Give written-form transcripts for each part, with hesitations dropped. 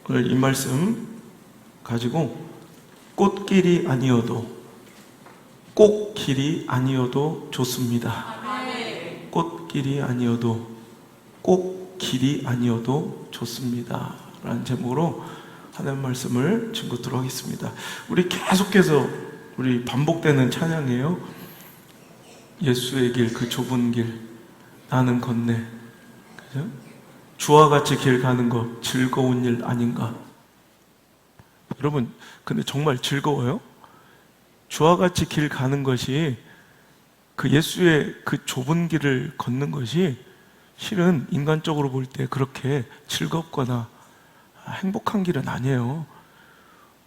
오늘 이 말씀 가지고 꽃길이 아니어도 꽃길이 아니어도 좋습니다. 꽃길이 아니어도 꽃길이 아니어도 좋습니다 라는 제목으로 하나님 말씀을 증거토록 하겠습니다. 우리 계속해서 우리 반복되는 찬양이에요. 예수의 길, 그 좁은 길 나는 걷네. 그죠? 주와 같이 길 가는 것 즐거운 일 아닌가? 여러분, 근데 정말 즐거워요? 주와 같이 길 가는 것이, 그 예수의 그 좁은 길을 걷는 것이 실은 인간적으로 볼 때 그렇게 즐겁거나 행복한 길은 아니에요.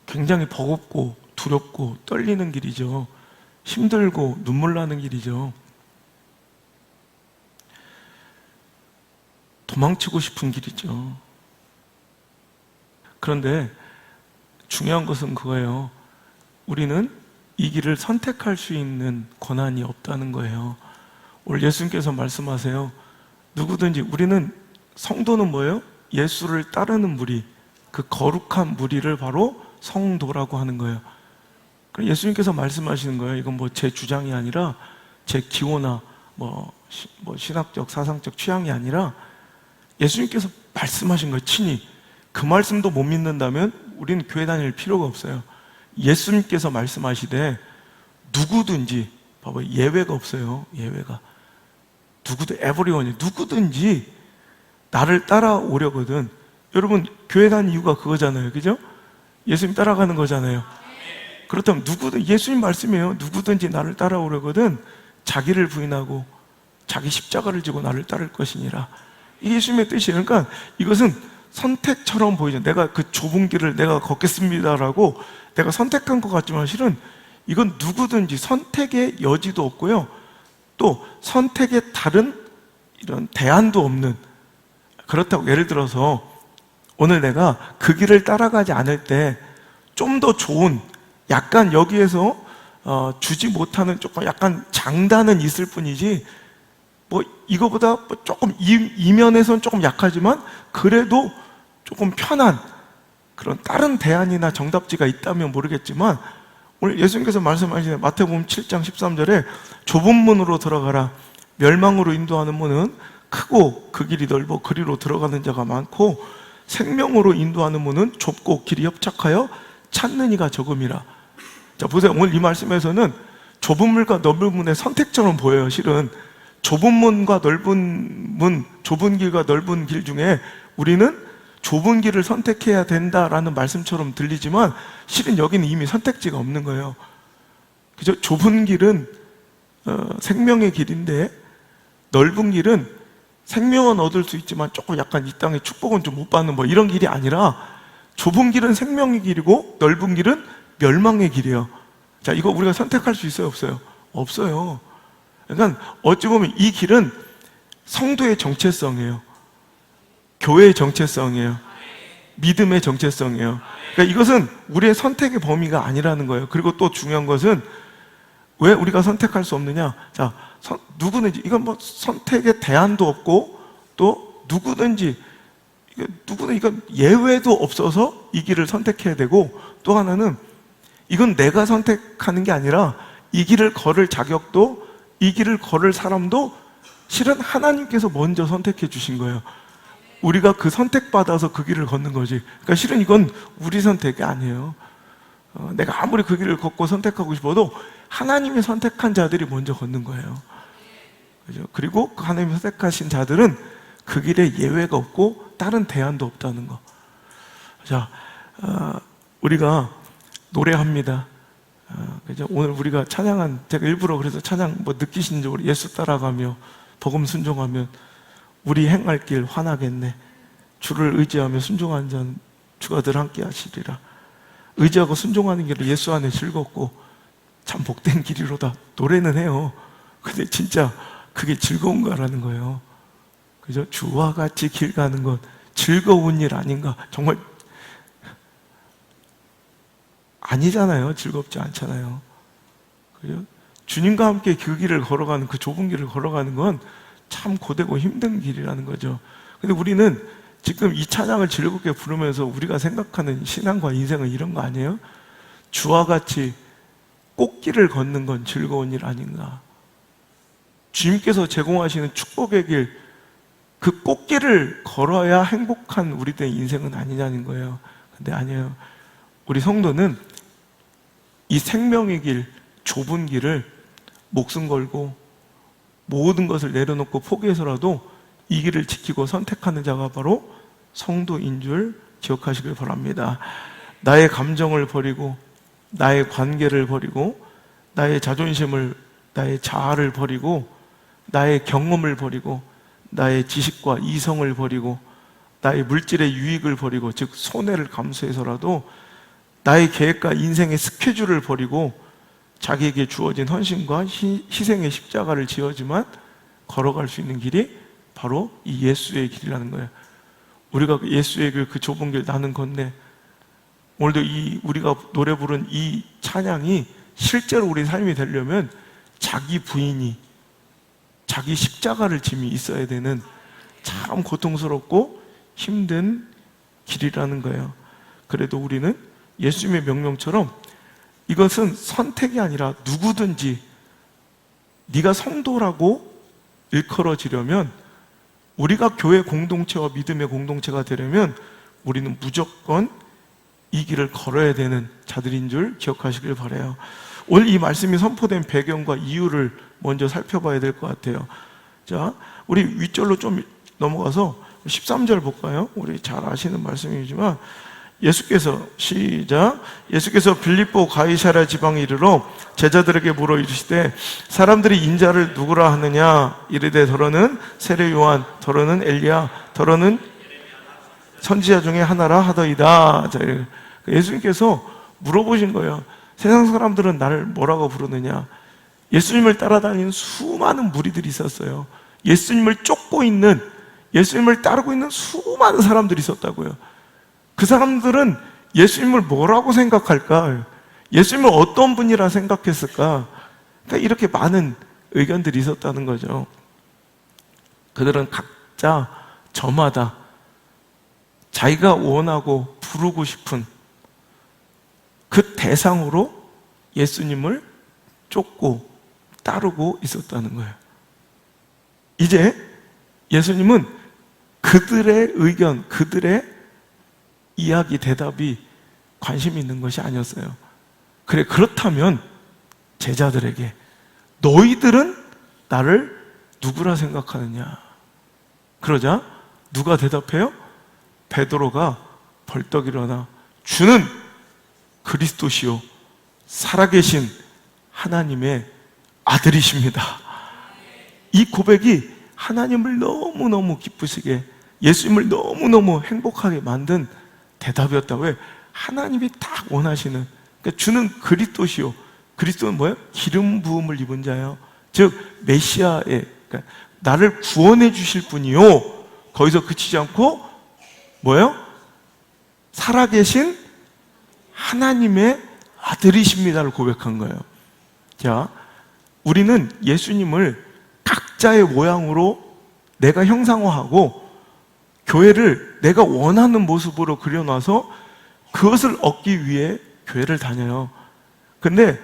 굉장히 버겁고 두렵고 떨리는 길이죠. 힘들고 눈물 나는 길이죠. 도망치고 싶은 길이죠. 그런데 중요한 것은 그거예요. 우리는 이 길을 선택할 수 있는 권한이 없다는 거예요. 오늘 예수님께서 말씀하세요. 누구든지, 우리는, 성도는 뭐예요? 예수를 따르는 무리, 그 거룩한 무리를 바로 성도라고 하는 거예요. 예수님께서 말씀하시는 거예요. 이건 뭐 제 주장이 아니라, 제 기호나 뭐 신학적, 사상적 취향이 아니라 예수님께서 말씀하신 거예요. 친히. 그 말씀도 못 믿는다면 우리는 교회 다닐 필요가 없어요. 예수님께서 말씀하시되 누구든지, 봐봐, 예외가 없어요. 예외가. everyone이, 누구든지 나를 따라오려거든. 여러분, 교회 다니는 이유가 그거잖아요. 그죠? 예수님 따라가는 거잖아요. 그렇다면 예수님 말씀이에요. 누구든지 나를 따라오려거든 자기를 부인하고 자기 십자가를 지고 나를 따를 것이니라. 이게 예수님의 뜻이에요. 그러니까 이것은 선택처럼 보이죠. 내가 그 좁은 길을 내가 걷겠습니다라고 내가 선택한 것 같지만 실은 이건 누구든지 선택의 여지도 없고요. 또 선택의 다른 이런 대안도 없는, 그렇다고 예를 들어서 오늘 내가 그 길을 따라가지 않을 때 좀 더 좋은, 약간 여기에서 주지 못하는 조금 약간 장단은 있을 뿐이지, 뭐 이거보다 조금 이면에선 조금 약하지만 그래도 조금 편한 그런 다른 대안이나 정답지가 있다면 모르겠지만, 오늘 예수님께서 말씀하시는 마태복음 7장 13절에 좁은 문으로 들어가라. 멸망으로 인도하는 문은 크고 그 길이 넓어 그리로 들어가는 자가 많고, 생명으로 인도하는 문은 좁고 길이 협착하여 찾는 이가 적음이라. 자, 보세요. 오늘 이 말씀에서는 좁은 문과 넓은 문의 선택처럼 보여요. 실은 좁은 문과 넓은 문, 좁은 길과 넓은 길 중에 우리는 좁은 길을 선택해야 된다라는 말씀처럼 들리지만 실은 여기는 이미 선택지가 없는 거예요. 그죠? 좁은 길은 생명의 길인데 넓은 길은 생명은 얻을 수 있지만 조금 약간 이 땅의 축복은 좀 못 받는 뭐 이런 길이 아니라, 좁은 길은 생명의 길이고 넓은 길은 멸망의 길이에요. 자, 이거 우리가 선택할 수 있어요, 없어요? 없어요. 그러니까 어찌 보면 이 길은 성도의 정체성이에요. 교회의 정체성이에요. 믿음의 정체성이에요. 그러니까 이것은 우리의 선택의 범위가 아니라는 거예요. 그리고 또 중요한 것은 왜 우리가 선택할 수 없느냐? 자, 누구든지, 이건 뭐 선택의 대안도 없고 또 누구든지 이건 예외도 없어서 이 길을 선택해야 되고, 또 하나는 이건 내가 선택하는 게 아니라 이 길을 걸을 자격도, 이 길을 걸을 사람도 실은 하나님께서 먼저 선택해 주신 거예요. 우리가 그 선택받아서 그 길을 걷는 거지. 그러니까 실은 이건 우리 선택이 아니에요. 내가 아무리 그 길을 걷고 선택하고 싶어도 하나님이 선택한 자들이 먼저 걷는 거예요. 그죠? 그리고 그 하나님이 선택하신 자들은 그 길에 예외가 없고 다른 대안도 없다는 거. 자, 우리가 노래합니다. 그죠? 오늘 우리가 찬양한, 제가 일부러 그래서 찬양 뭐 느끼시는지 우리 예수 따라가며 복음 순종하면 우리 행할 길 환하겠네. 주를 의지하며 순종하는 자는 주가 늘 함께 하시리라. 의지하고 순종하는 길은 예수 안에 즐겁고 참 복된 길이로다. 노래는 해요. 근데 진짜 그게 즐거운가라는 거예요. 그죠? 주와 같이 길 가는 것 즐거운 일 아닌가? 정말 아니잖아요. 즐겁지 않잖아요. 그죠? 주님과 함께 그 길을 걸어가는, 그 좁은 길을 걸어가는 건 참 고되고 힘든 길이라는 거죠. 근데 우리는 지금 이 찬양을 즐겁게 부르면서 우리가 생각하는 신앙과 인생은 이런 거 아니에요? 주와 같이 꽃길을 걷는 건 즐거운 일 아닌가? 주님께서 제공하시는 축복의 길, 그 꽃길을 걸어야 행복한 우리들의 인생은 아니냐는 거예요. 근데 아니에요. 우리 성도는 이 생명의 길, 좁은 길을 목숨 걸고 모든 것을 내려놓고 포기해서라도 이 길을 지키고 선택하는 자가 바로 성도인 줄 기억하시길 바랍니다. 나의 감정을 버리고 나의 관계를 버리고 나의 자존심을, 나의 자아를 버리고 나의 경험을 버리고 나의 지식과 이성을 버리고 나의 물질의 유익을 버리고, 즉 손해를 감수해서라도 나의 계획과 인생의 스케줄을 버리고 자기에게 주어진 헌신과 희생의 십자가를 지어지만 걸어갈 수 있는 길이 바로 이 예수의 길이라는 거예요. 우리가 예수의 길, 그 좁은 길 나는 걷네. 오늘도 우리가 노래 부른 이 찬양이 실제로 우리 삶이 되려면 자기 부인이, 자기 십자가를 짐이 있어야 되는 참 고통스럽고 힘든 길이라는 거예요. 그래도 우리는 예수님의 명령처럼 이것은 선택이 아니라 누구든지 네가 성도라고 일컬어지려면, 우리가 교회 공동체와 믿음의 공동체가 되려면 우리는 무조건 이 길을 걸어야 되는 자들인 줄 기억하시길 바라요. 오늘 이 말씀이 선포된 배경과 이유를 먼저 살펴봐야 될 것 같아요. 자, 우리 윗절로 좀 넘어가서 13절 볼까요? 우리 잘 아시는 말씀이지만 예수께서, 시작, 예수께서 빌립보 가이사랴 지방에 이르러 제자들에게 물어 이르시되 사람들이 인자를 누구라 하느냐? 이르되 더러는 세례 요한, 더러는 엘리야, 더러는 선지자 중에 하나라 하더이다. 자, 예수님께서 물어보신 거예요. 세상 사람들은 나를 뭐라고 부르느냐? 예수님을 따라다니는 수많은 무리들이 있었어요. 예수님을 쫓고 있는, 예수님을 따르고 있는 수많은 사람들이 있었다고요. 그 사람들은 예수님을 뭐라고 생각할까? 예수님을 어떤 분이라 생각했을까? 그러니까 이렇게 많은 의견들이 있었다는 거죠. 그들은 각자 저마다 자기가 원하고 부르고 싶은 그 대상으로 예수님을 쫓고 따르고 있었다는 거예요. 이제 예수님은 그들의 의견, 그들의 이야기, 대답이 관심 있는 것이 아니었어요. 그래, 그렇다면 제자들에게 너희들은 나를 누구라 생각하느냐? 그러자 누가 대답해요? 베드로가 벌떡 일어나 주는 그리스도시요 살아계신 하나님의 아들이십니다. 이 고백이 하나님을 너무너무 기쁘시게, 예수님을 너무너무 행복하게 만든 대답이었다. 왜? 하나님이 딱 원하시는, 그러니까 주는 그리스도시요, 그리스도는 뭐예요? 기름 부음을 입은 자예요. 즉 메시아의, 그러니까 나를 구원해 주실 분이요, 거기서 그치지 않고 뭐예요? 살아계신 하나님의 아들이십니다를 고백한 거예요. 자, 우리는 예수님을 각자의 모양으로 내가 형상화하고 교회를 내가 원하는 모습으로 그려놔서 그것을 얻기 위해 교회를 다녀요. 근데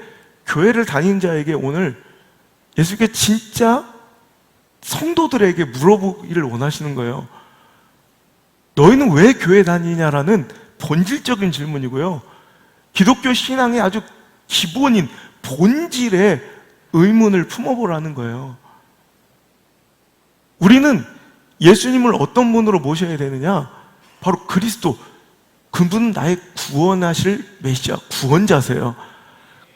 교회를 다닌 자에게 오늘 예수님께 진짜 성도들에게 물어보기를 원하시는 거예요. 너희는 왜 교회 다니냐라는 본질적인 질문이고요, 기독교 신앙의 아주 기본인 본질의 의문을 품어보라는 거예요. 우리는 예수님을 어떤 분으로 모셔야 되느냐? 바로 그리스도, 그분은 나의 구원하실 메시아, 구원자세요.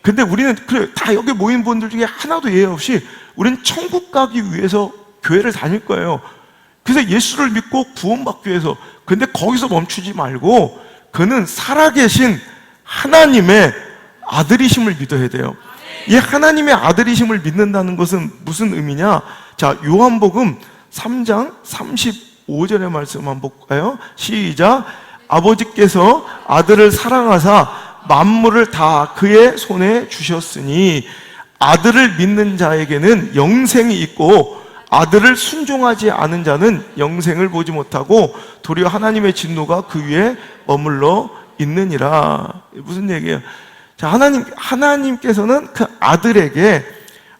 근데 우리는 그래, 다 여기 모인 분들 중에 하나도 예외 없이 우리는 천국 가기 위해서 교회를 다닐 거예요. 그래서 예수를 믿고 구원받기 위해서. 근데 거기서 멈추지 말고 그는 살아계신 하나님의 아들이심을 믿어야 돼요. 이 하나님의 아들이심을 믿는다는 것은 무슨 의미냐? 자, 요한복음 3장 35절의 말씀 한번 볼까요? 시작. 아버지께서 아들을 사랑하사 만물을 다 그의 손에 주셨으니 아들을 믿는 자에게는 영생이 있고 아들을 순종하지 않은 자는 영생을 보지 못하고 도리어 하나님의 진노가 그 위에 머물러 있느니라. 무슨 얘기예요? 자, 하나님께서는 그 아들에게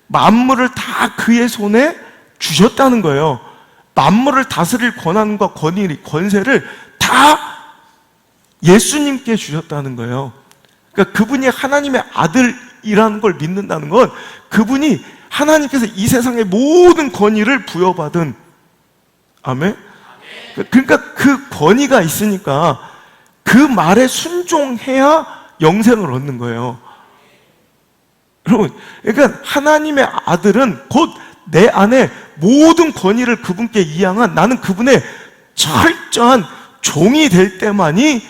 만물을 다 그의 손에 주셨다는 거예요. 만물을 다스릴 권한과 권세를 다 예수님께 주셨다는 거예요. 그러니까 그분이 하나님의 아들이라는 걸 믿는다는 건 그분이 하나님께서 이 세상의 모든 권위를 부여받은, 아멘? 그러니까 그 권위가 있으니까 그 말에 순종해야 영생을 얻는 거예요. 여러분, 그러니까 하나님의 아들은 곧 내 안에 모든 권위를 그분께 이양한, 나는 그분의 철저한 종이 될 때만이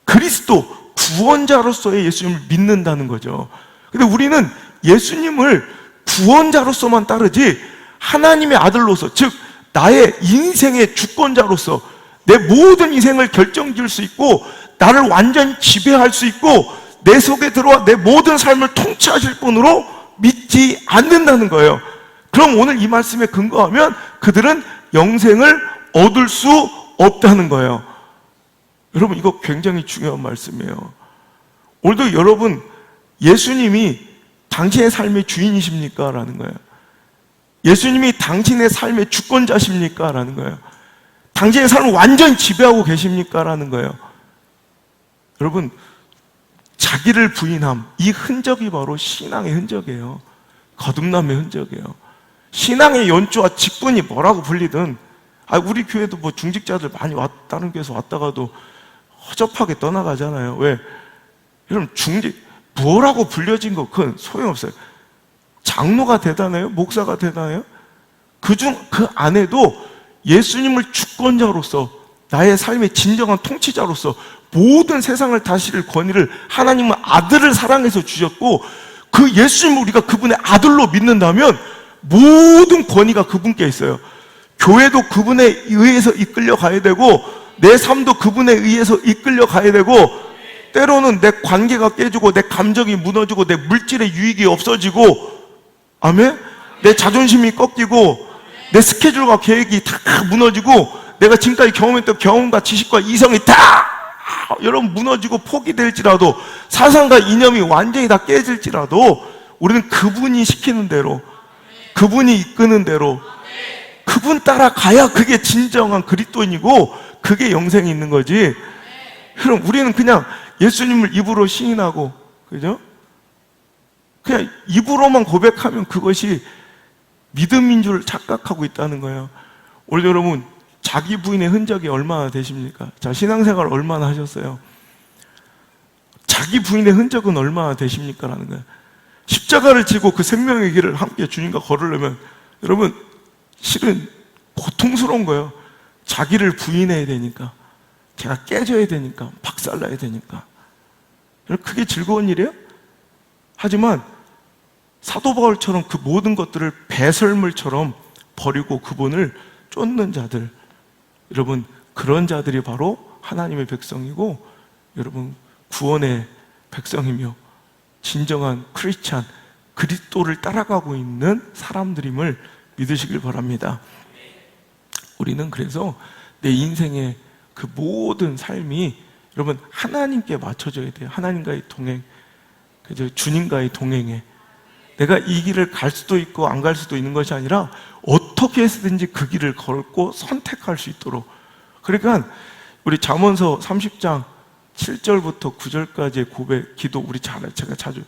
그리스도 구원자로서의 예수님을 믿는다는 거죠. 근데 우리는 예수님을 구원자로서만 따르지 하나님의 아들로서, 즉 나의 인생의 주권자로서 내 모든 인생을 결정지을 수 있고 나를 완전히 지배할 수 있고 내 속에 들어와 내 모든 삶을 통치하실 분으로 믿지 않는다는 거예요. 그럼 오늘 이 말씀에 근거하면 그들은 영생을 얻을 수 없다는 거예요. 여러분, 이거 굉장히 중요한 말씀이에요. 오늘도 여러분, 예수님이 당신의 삶의 주인이십니까? 라는 거예요. 예수님이 당신의 삶의 주권자십니까? 라는 거예요. 당신의 삶을 완전히 지배하고 계십니까? 라는 거예요. 여러분, 자기를 부인함, 이 흔적이 바로 신앙의 흔적이에요. 거듭남의 흔적이에요. 신앙의 연주와 직분이 뭐라고 불리든, 우리 교회도 뭐 중직자들 많이 다른 교회에서 왔다가도 허접하게 떠나가잖아요. 왜? 여러분, 뭐라고 불려진 거 그건 소용없어요. 장로가 대단해요? 목사가 대단해요? 그 안에도 예수님을 주권자로서, 나의 삶의 진정한 통치자로서 모든 세상을 다스릴 권위를 하나님은 아들을 사랑해서 주셨고, 그 예수님을 우리가 그분의 아들로 믿는다면 모든 권위가 그분께 있어요. 교회도 그분에 의해서 이끌려 가야 되고 내 삶도 그분에 의해서 이끌려 가야 되고, 때로는 내 관계가 깨지고 내 감정이 무너지고 내 물질의 유익이 없어지고, 아멘? 내 자존심이 꺾이고 내 스케줄과 계획이 다 무너지고 내가 지금까지 경험했던 경험과 지식과 이성이 다 여러분 무너지고 포기될지라도, 사상과 이념이 완전히 다 깨질지라도 우리는 그분이 시키는 대로, 그분이 이끄는 대로 그분 따라가야 그게 진정한 그리스도인이고 그게 영생이 있는 거지. 그럼 우리는 그냥 예수님을 입으로 시인하고, 그죠? 그냥 입으로만 고백하면 그것이 믿음인 줄 착각하고 있다는 거예요. 오늘 여러분, 자기 부인의 흔적이 얼마나 되십니까? 자, 신앙생활 얼마나 하셨어요? 자기 부인의 흔적은 얼마나 되십니까? 라는 거예요. 십자가를 지고 그 생명의 길을 함께 주님과 걸으려면 여러분, 실은 고통스러운 거예요. 자기를 부인해야 되니까, 걔가 깨져야 되니까, 박살나야 되니까. 그게 즐거운 일이에요? 하지만 사도 바울처럼 그 모든 것들을 배설물처럼 버리고 그분을 쫓는 자들, 여러분, 그런 자들이 바로 하나님의 백성이고, 여러분, 구원의 백성이며 진정한 크리스찬, 그리스도를 따라가고 있는 사람들임을 믿으시길 바랍니다. 우리는 그래서 내 인생의 그 모든 삶이 여러분 하나님께 맞춰져야 돼요. 하나님과의 동행, 주님과의 동행에 내가 이 길을 갈 수도 있고 안 갈 수도 있는 것이 아니라 어떻게 해서든지 그 길을 걸고 선택할 수 있도록. 그러니까 우리 잠언서 30장 7절부터 9절까지의 고백, 기도 우리 제가 자주,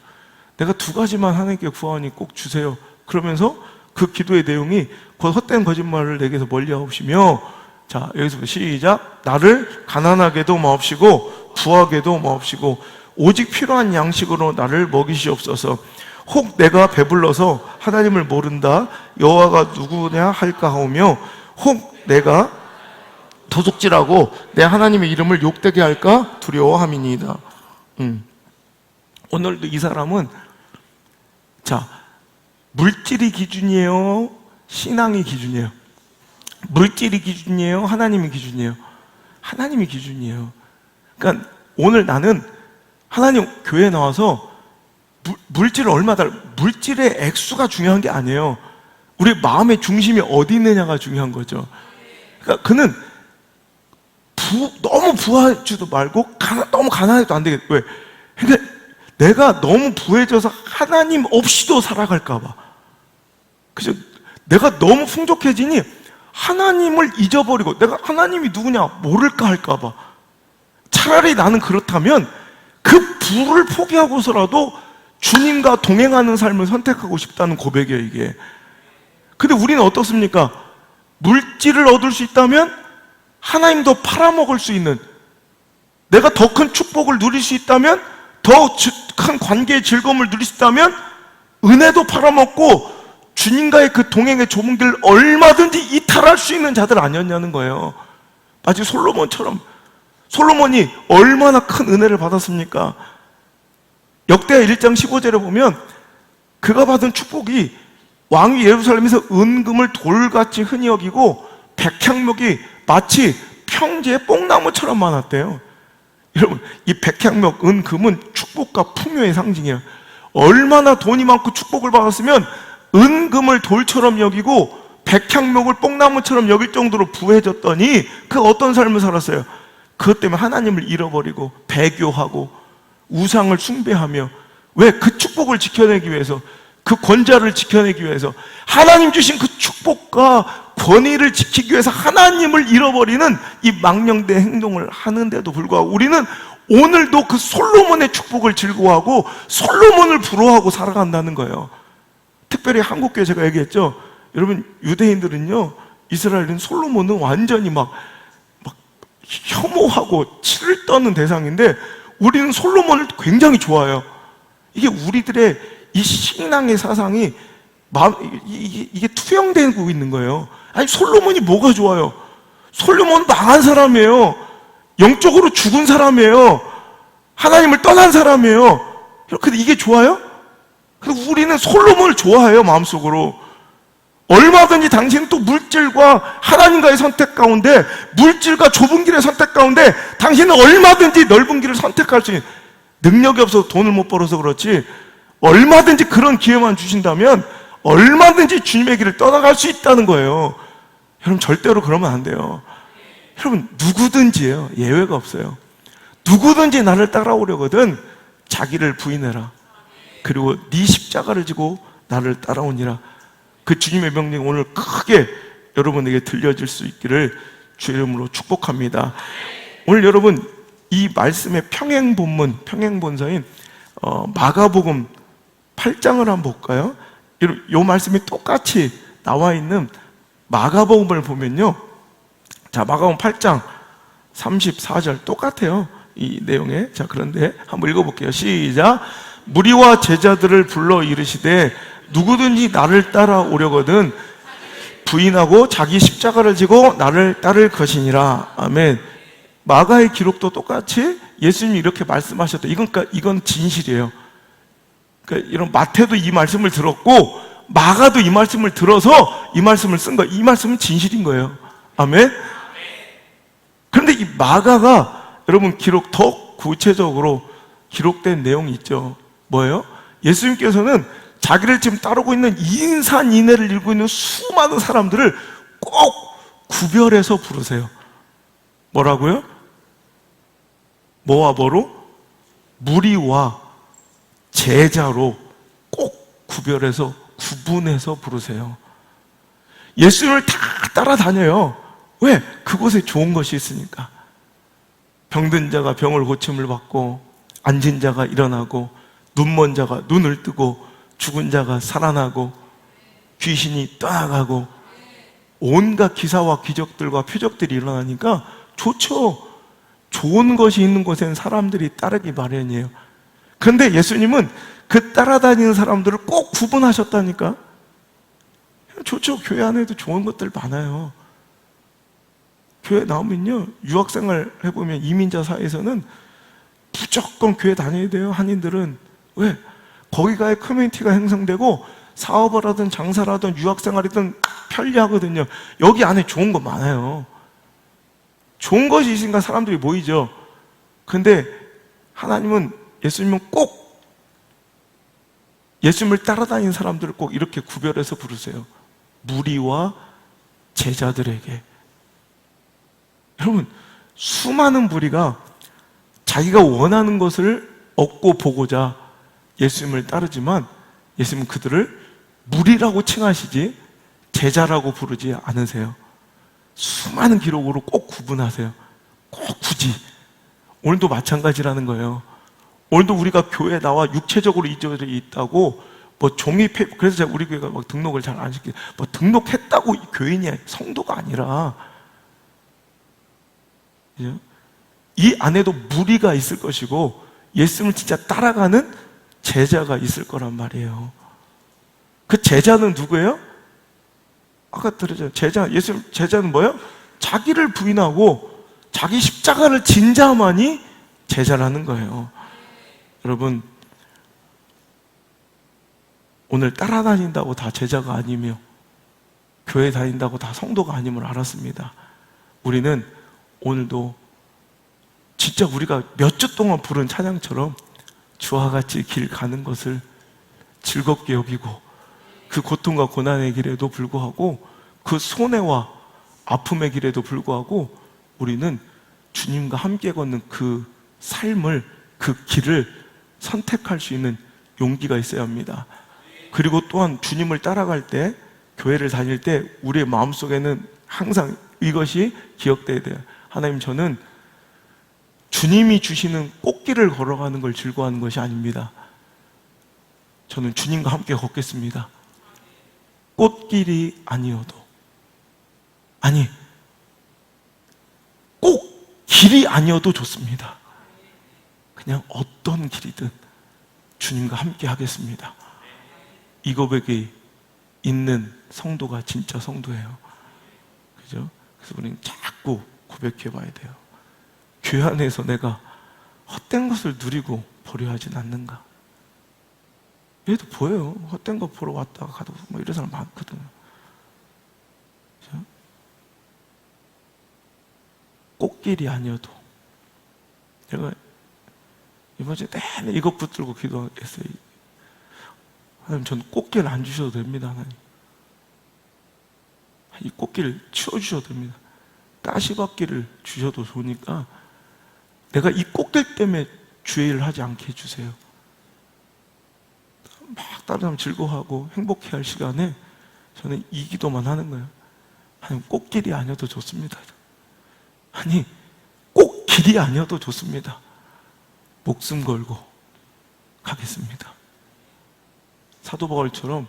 내가 두 가지만 하나님께 구하니 꼭 주세요. 그러면서 그 기도의 내용이 곧 헛된 거짓말을 내게서 멀리하옵시며, 자, 여기서부터 시작. 나를 가난하게도 마옵시고 부하게도 마옵시고 오직 필요한 양식으로 나를 먹이시옵소서. 혹 내가 배불러서 하나님을 모른다 여호와가 누구냐 할까 하오며, 혹 내가 도둑질하고 내 하나님의 이름을 욕되게 할까 두려워함이니이다. 오늘도 이 사람은, 자, 물질이 기준이에요? 신앙이 기준이에요? 물질이 기준이에요? 하나님이 기준이에요? 하나님이 기준이에요. 그러니까 오늘 나는 하나님 교회에 나와서 물질을 얼마 달라, 물질의 액수가 중요한 게 아니에요. 우리 마음의 중심이 어디 있느냐가 중요한 거죠. 그러니까 그는 너무 부하지도 말고 너무 가난해도 안 되겠다. 왜? 그러니까 내가 너무 부해져서 하나님 없이도 살아갈까 봐. 그죠? 내가 너무 풍족해지니 하나님을 잊어버리고 내가 하나님이 누구냐 모를까 할까 봐. 차라리 나는 그렇다면 그 부를 포기하고서라도 주님과 동행하는 삶을 선택하고 싶다는 고백이에요, 이게. 근데 우리는 어떻습니까? 물질을 얻을 수 있다면 하나님도 팔아먹을 수 있는, 내가 더 큰 축복을 누릴 수 있다면, 더 큰 관계의 즐거움을 누릴 수 있다면 은혜도 팔아먹고 주님과의 그 동행의 좁은 길을 얼마든지 이탈할 수 있는 자들 아니었냐는 거예요. 마치 솔로몬처럼. 솔로몬이 얼마나 큰 은혜를 받았습니까? 역대하 1장 15절에 보면 그가 받은 축복이 왕이 예루살렘에서 은금을 돌같이 흔히 여기고 백향목이 마치 평지의 뽕나무처럼 많았대요. 여러분, 이 백향목, 은금은 축복과 풍요의 상징이에요. 얼마나 돈이 많고 축복을 받았으면 은금을 돌처럼 여기고 백향목을 뽕나무처럼 여길 정도로 부해졌더니 그 어떤 삶을 살았어요? 그것 때문에 하나님을 잃어버리고 배교하고 우상을 숭배하며, 왜? 그 축복을 지켜내기 위해서, 그 권좌를 지켜내기 위해서, 하나님 주신 그 축복과 권위를 지키기 위해서 하나님을 잃어버리는 이 망령된 행동을 하는데도 불구하고 우리는 오늘도 그 솔로몬의 축복을 즐거워하고 솔로몬을 부러워하고 살아간다는 거예요. 특별히 한국교회 제가 얘기했죠. 여러분, 유대인들은요, 이스라엘은 솔로몬은 완전히 막 혐오하고 치를 떠는 대상인데 우리는 솔로몬을 굉장히 좋아해요. 이게 우리들의 이 신앙의 사상이 이게 투영되고 있는 거예요. 아니, 솔로몬이 뭐가 좋아요? 솔로몬은 망한 사람이에요. 영적으로 죽은 사람이에요. 하나님을 떠난 사람이에요. 근데 이게 좋아요? 근데 우리는 솔로몬을 좋아해요, 마음속으로. 얼마든지 당신은 또 물질과 하나님과의 선택 가운데, 물질과 좁은 길의 선택 가운데 당신은 얼마든지 넓은 길을 선택할 수 있는, 능력이 없어서 돈을 못 벌어서 그렇지 얼마든지 그런 기회만 주신다면 얼마든지 주님의 길을 떠나갈 수 있다는 거예요. 여러분, 절대로 그러면 안 돼요. 여러분, 누구든지요, 예외가 없어요. 누구든지 나를 따라오려거든 자기를 부인해라. 그리고 네 십자가를 지고 나를 따라오니라. 그 주님의 명령 오늘 크게 여러분에게 들려질 수 있기를 주의 이름으로 축복합니다. 오늘 여러분, 이 말씀의 평행본문, 평행본서인 마가복음 8장을 한번 볼까요? 이 말씀이 똑같이 나와 있는 마가복음을 보면요, 자, 마가복음 8장 34절 똑같아요, 이 내용에. 자, 그런데 한번 읽어볼게요. 시작. 무리와 제자들을 불러 이르시되 누구든지 나를 따라오려거든 부인하고 자기 십자가를 지고 나를 따를 것이니라. 아멘. 마가의 기록도 똑같이 예수님이 이렇게 말씀하셨다. 이건 진실이에요. 그러니까 이런 마태도 이 말씀을 들었고 마가도 이 말씀을 들어서 이 말씀을 쓴 거예요. 이 말씀은 진실인 거예요. 아멘. 그런데 이 마가가 여러분 기록 더 구체적으로 기록된 내용이 있죠. 뭐예요? 예수님께서는 자기를 지금 따르고 있는 인산인해를 읽고 있는 수많은 사람들을 꼭 구별해서 부르세요. 뭐라고요? 뭐와 뭐로? 무리와 제자로 꼭 구별해서 구분해서 부르세요. 예수님을 다 따라다녀요. 왜? 그곳에 좋은 것이 있으니까. 병든 자가 병을 고침을 받고, 앉은 자가 일어나고, 눈먼 자가 눈을 뜨고, 죽은 자가 살아나고, 귀신이 떠나가고, 온갖 기사와 기적들과 표적들이 일어나니까 좋죠. 좋은 것이 있는 곳엔 사람들이 따르기 마련이에요. 그런데 예수님은 그 따라다니는 사람들을 꼭 구분하셨다니까. 좋죠. 교회 안에도 좋은 것들 많아요. 교회 나오면요, 유학생활 해보면 이민자 사회에서는 무조건 교회 다녀야 돼요. 한인들은. 왜? 거기가의 커뮤니티가 형성되고 사업을 하든 장사를 하든 유학생활이든 편리하거든요. 여기 안에 좋은 거 많아요. 좋은 것이 있으니까 사람들이 모이죠. 근데 하나님은, 예수님은 꼭 예수님을 따라다니는 사람들을 꼭 이렇게 구별해서 부르세요. 무리와 제자들에게. 여러분, 수많은 무리가 자기가 원하는 것을 얻고 보고자 예수님을 따르지만 예수님은 그들을 무리라고 칭하시지 제자라고 부르지 않으세요. 수많은 기록으로 꼭 구분하세요. 꼭 굳이. 오늘도 마찬가지라는 거예요. 오늘도 우리가 교회에 나와 육체적으로 이쪽에 있다고 뭐 종이 그래서 제가 우리 교회가 막 등록을 잘 안 시키고 뭐 등록했다고 교인이 성도가 아니라 이 안에도 무리가 있을 것이고 예수님을 진짜 따라가는 제자가 있을 거란 말이에요. 그 제자는 누구예요? 아까 들었죠. 예수님 제자는 뭐예요? 자기를 부인하고 자기 십자가를 진 자만이 제자라는 거예요. 여러분, 오늘 따라다닌다고 다 제자가 아니며 교회 다닌다고 다 성도가 아님을 알았습니다. 우리는 오늘도 진짜 우리가 몇 주 동안 부른 찬양처럼 주와 같이 길 가는 것을 즐겁게 여기고 그 고통과 고난의 길에도 불구하고 그 손해와 아픔의 길에도 불구하고 우리는 주님과 함께 걷는 그 삶을, 그 길을 선택할 수 있는 용기가 있어야 합니다. 그리고 또한 주님을 따라갈 때, 교회를 다닐 때 우리의 마음속에는 항상 이것이 기억돼야 돼요. 하나님, 저는 주님이 주시는 꽃길을 걸어가는 걸 즐거워하는 것이 아닙니다. 저는 주님과 함께 걷겠습니다. 꽃길이 아니어도, 아니, 꼭 길이 아니어도 좋습니다. 그냥 어떤 길이든 주님과 함께 하겠습니다. 이 고백이 있는 성도가 진짜 성도예요. 그죠? 그래서 우리는 자꾸 고백해 봐야 돼요. 교회 안에서 내가 헛된 것을 누리고 보려 하진 않는가? 얘도 보여요. 헛된 거 보러 왔다가 가도 뭐 이런 사람 많거든요. 그죠? 꽃길이 아니어도 제가 이번 주에 내내 이것 붙들고 기도했어요. 하나님, 전 꽃길 안 주셔도 됩니다. 하나님, 이 꽃길을 치워주셔도 됩니다. 가시밭길을 주셔도 좋으니까 내가 이 꽃길 때문에 주의 일을 하지 않게 해주세요. 막 다른 사람 즐거워하고 행복해할 시간에 저는 이 기도만 하는 거예요. 하나님, 꽃길이 아니어도 좋습니다. 아니, 꼭 길이 아니어도 좋습니다. 목숨 걸고 가겠습니다. 사도 바울처럼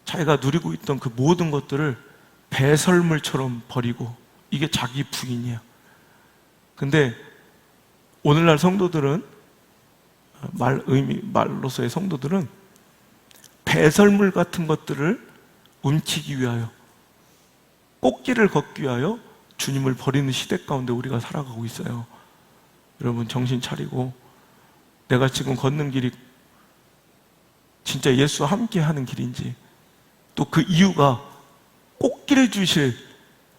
자기가 누리고 있던 그 모든 것들을 배설물처럼 버리고, 이게 자기 부인이에요. 근데 오늘날 성도들은, 말로서의 성도들은 배설물 같은 것들을 움키기 위하여, 꽃길을 걷기 위하여 주님을 버리는 시대 가운데 우리가 살아가고 있어요. 여러분, 정신 차리고 내가 지금 걷는 길이 진짜 예수와 함께 하는 길인지, 또 그 이유가 꽃길을 주실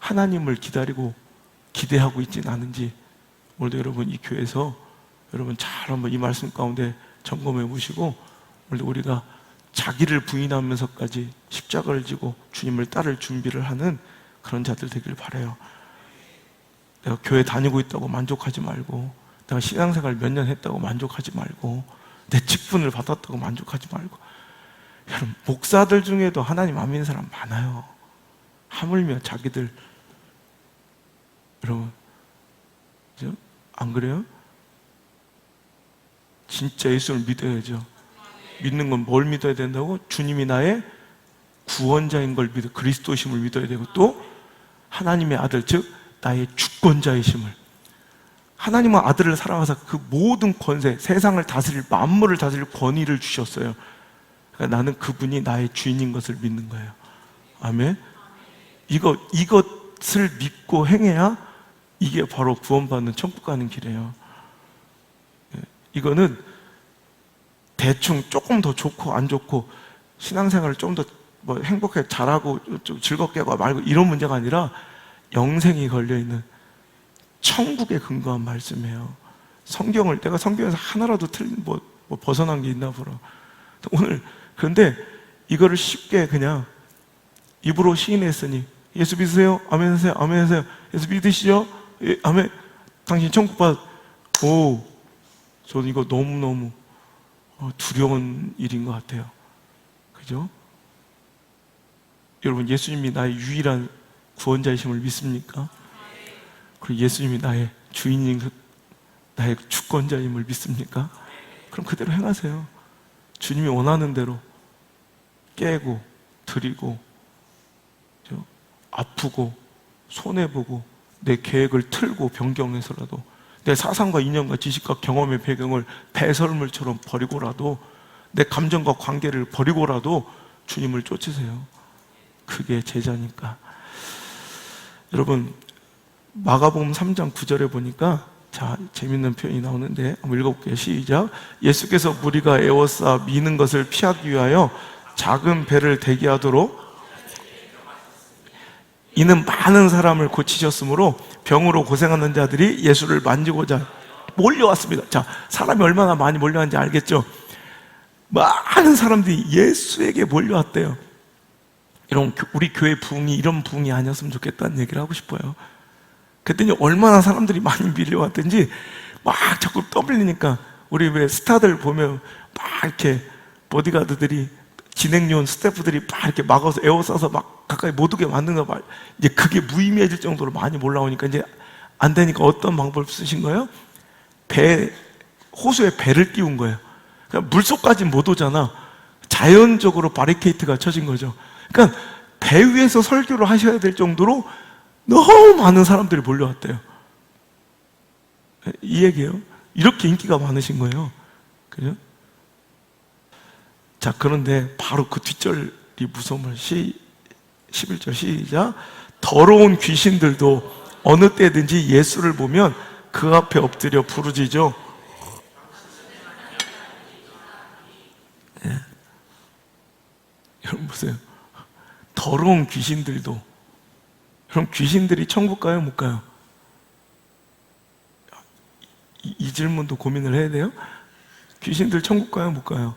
하나님을 기다리고 기대하고 있지는 않은지, 오늘도 여러분 이 교회에서 여러분 잘 한번 이 말씀 가운데 점검해 보시고, 오늘도 우리가 자기를 부인하면서까지 십자가를 지고 주님을 따를 준비를 하는 그런 자들 되길 바라요. 내가 교회 다니고 있다고 만족하지 말고, 내가 신앙생활 몇 년 했다고 만족하지 말고, 내 직분을 받았다고 만족하지 말고. 여러분, 목사들 중에도 하나님 안 믿는 사람 많아요. 하물며 자기들. 여러분, 그죠? 안 그래요? 진짜 예수를 믿어야죠. 믿는 건 뭘 믿어야 된다고? 주님이 나의 구원자인 걸 믿어, 그리스도심을 믿어야 되고, 또 하나님의 아들, 즉 나의 주권자이심을. 하나님은 아들을 사랑하사 그 모든 권세, 세상을 다스릴, 만물을 다스릴 권위를 주셨어요. 그러니까 나는 그분이 나의 주인인 것을 믿는 거예요. 아멘. 이것을 믿고 행해야 이게 바로 구원받는 천국 가는 길이에요. 이거는 대충 조금 더 좋고 안 좋고, 신앙생활을 좀 더 뭐 행복하게 잘하고 좀 즐겁게 하고 말고 이런 문제가 아니라 영생이 걸려있는 천국에 근거한 말씀이에요. 성경을, 내가 성경에서 하나라도 틀린 뭐 벗어난 게 있나 보라. 오늘, 그런데 이거를 쉽게 그냥 입으로 시인했으니 예수 믿으세요? 아멘 하세요? 아멘 하세요? 예수 믿으시죠? 예, 아멘. 당신 천국 오, 저는 이거 너무너무 두려운 일인 것 같아요. 그죠? 여러분, 예수님이 나의 유일한 구원자이심을 믿습니까? 그리고 예수님이 나의 주인인 나의 주권자임을 믿습니까? 그럼 그대로 행하세요. 주님이 원하는 대로 깨고 드리고 아프고 손해보고 내 계획을 틀고 변경해서라도 내 사상과 이념과 지식과 경험의 배경을 배설물처럼 버리고라도 내 감정과 관계를 버리고라도 주님을 쫓으세요. 그게 제자니까. 여러분, 마가복음 3장 9절에 보니까 재밌는 표현이 나오는데 한번 읽어볼게요. 시작. 예수께서 무리가 에워싸 미는 것을 피하기 위하여 작은 배를 대기하도록 이는 많은 사람을 고치셨으므로 병으로 고생하는 자들이 예수를 만지고자 몰려왔습니다. 자, 사람이 얼마나 많이 몰려왔는지 알겠죠? 많은 사람들이 예수에게 몰려왔대요. 여러분, 우리 교회 부흥이 이런 부흥이 아니었으면 좋겠다는 얘기를 하고 싶어요. 그랬더니 얼마나 사람들이 많이 밀려왔든지 막 자꾸 떠밀리니까 우리 왜 스타들 보면 막 이렇게 보디가드들이 진행요원 스태프들이 막 이렇게 막아서 에워싸서 막 가까이 못 오게 만든 거 이제 그게 무의미해질 정도로 많이 몰라오니까 이제 안 되니까 어떤 방법을 쓰신 거예요? 호수에 배를 띄운 거예요. 그러니까 물속까지 못 오잖아. 자연적으로 바리케이트가 쳐진 거죠. 그러니까 배 위에서 설교를 하셔야 될 정도로 너무 많은 사람들이 몰려왔대요. 이 얘기예요. 이렇게 인기가 많으신 거예요. 그죠? 자, 그런데 바로 그 뒷절이 무서움을 11절 시작. 더러운 귀신들도 어느 때든지 예수를 보면 그 앞에 엎드려 부르짖어. 예. 여러분 보세요. 더러운 귀신들도. 그럼 귀신들이 천국 가요? 못 가요? 이 질문도 고민을 해야 돼요? 귀신들 천국 가요? 못 가요?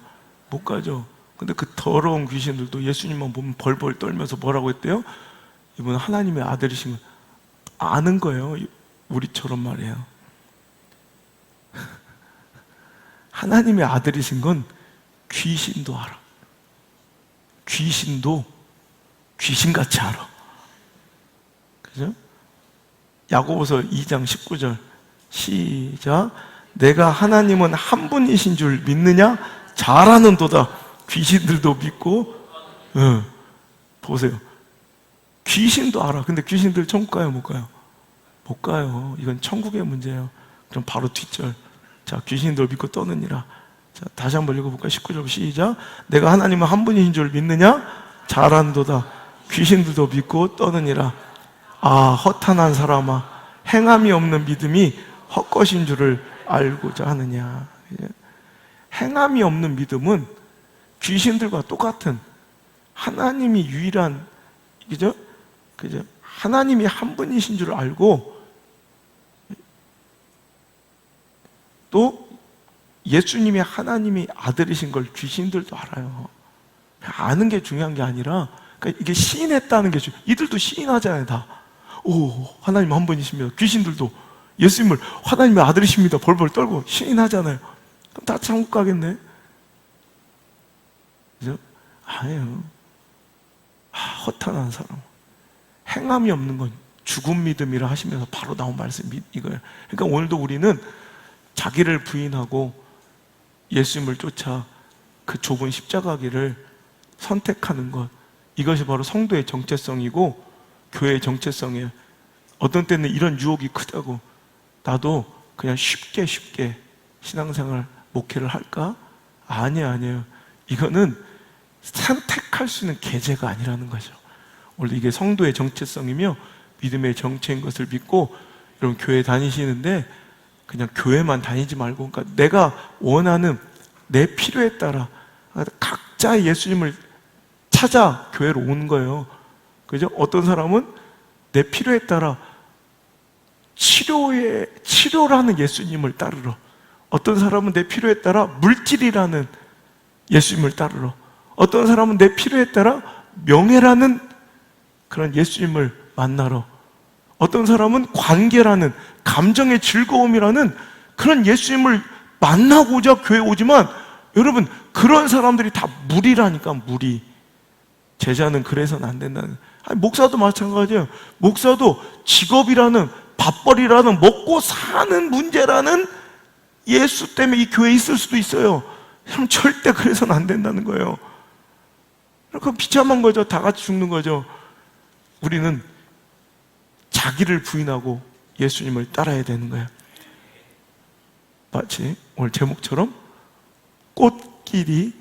못 가죠. 근데 그 더러운 귀신들도 예수님만 보면 벌벌 떨면서 뭐라고 했대요? 이분 하나님의 아들이신 걸 아는 거예요. 우리처럼 말이에요. 하나님의 아들이신 건 귀신도 알아. 귀신도 귀신같이 알아. 그죠? 야고보서 2장 19절 시작. 내가 하나님은 한 분이신 줄 믿느냐? 잘 아는도다. 귀신들도 믿고. 보세요. 귀신도 알아. 근데 귀신들 천국 가요? 못 가요? 못 가요. 이건 천국의 문제예요. 그럼 바로 뒷절. 자, 귀신들 믿고 떠느니라. 자, 다시 한번 읽어볼까요? 19절 시작. 내가 하나님은 한 분이신 줄 믿느냐? 잘 아는도다. 귀신들도 믿고 떠느니라. 아, 허탄한 사람아, 행함이 없는 믿음이 헛것인 줄을 알고자 하느냐. 행함이 없는 믿음은 귀신들과 똑같은 하나님이 유일한, 그죠? 하나님이 한 분이신 줄 알고 또 예수님이 하나님이 아들이신 걸 귀신들도 알아요. 아는 게 중요한 게 아니라, 그러니까 이게 시인했다는 게 이들도 시인하잖아요, 다. 오, 하나님 한 분이십니다. 귀신들도 예수님을 하나님의 아들이십니다. 벌벌 떨고 시인하잖아요. 그럼 다 천국 가겠네? 그죠? 아니에요. 허탄한 사람. 행함이 없는 건 죽은 믿음이라 하시면서 바로 나온 말씀이 이거예요. 그러니까 오늘도 우리는 자기를 부인하고 예수님을 쫓아 그 좁은 십자가 길을 선택하는 것, 이것이 바로 성도의 정체성이고 교회의 정체성이에요. 어떤 때는 이런 유혹이 크다고 나도 그냥 쉽게 신앙생활 목회를 할까? 아니에요. 이거는 선택할 수 있는 계제가 아니라는 거죠. 원래 이게 성도의 정체성이며 믿음의 정체인 것을 믿고 여러분 교회 다니시는데 그냥 교회만 다니지 말고, 그러니까 내가 원하는 내 필요에 따라 각자 예수님을 찾아 교회로 오는 거예요. 그죠? 어떤 사람은 내 필요에 따라 치료라는 예수님을 따르러, 어떤 사람은 내 필요에 따라 물질이라는 예수님을 따르러, 어떤 사람은 내 필요에 따라 명예라는 그런 예수님을 만나러, 어떤 사람은 관계라는, 감정의 즐거움이라는 그런 예수님을 만나고자 교회에 오지만, 여러분, 그런 사람들이 다 무리라니까, 무리. 제자는 그래서는 안 된다는. 아니, 목사도 마찬가지예요. 목사도 직업이라는, 밥벌이라는, 먹고 사는 문제라는 예수 때문에 이 교회에 있을 수도 있어요. 그럼 절대 그래서는 안 된다는 거예요. 그럼 비참한 거죠. 다 같이 죽는 거죠. 우리는 자기를 부인하고 예수님을 따라야 되는 거예요. 마치 오늘 제목처럼 꽃길이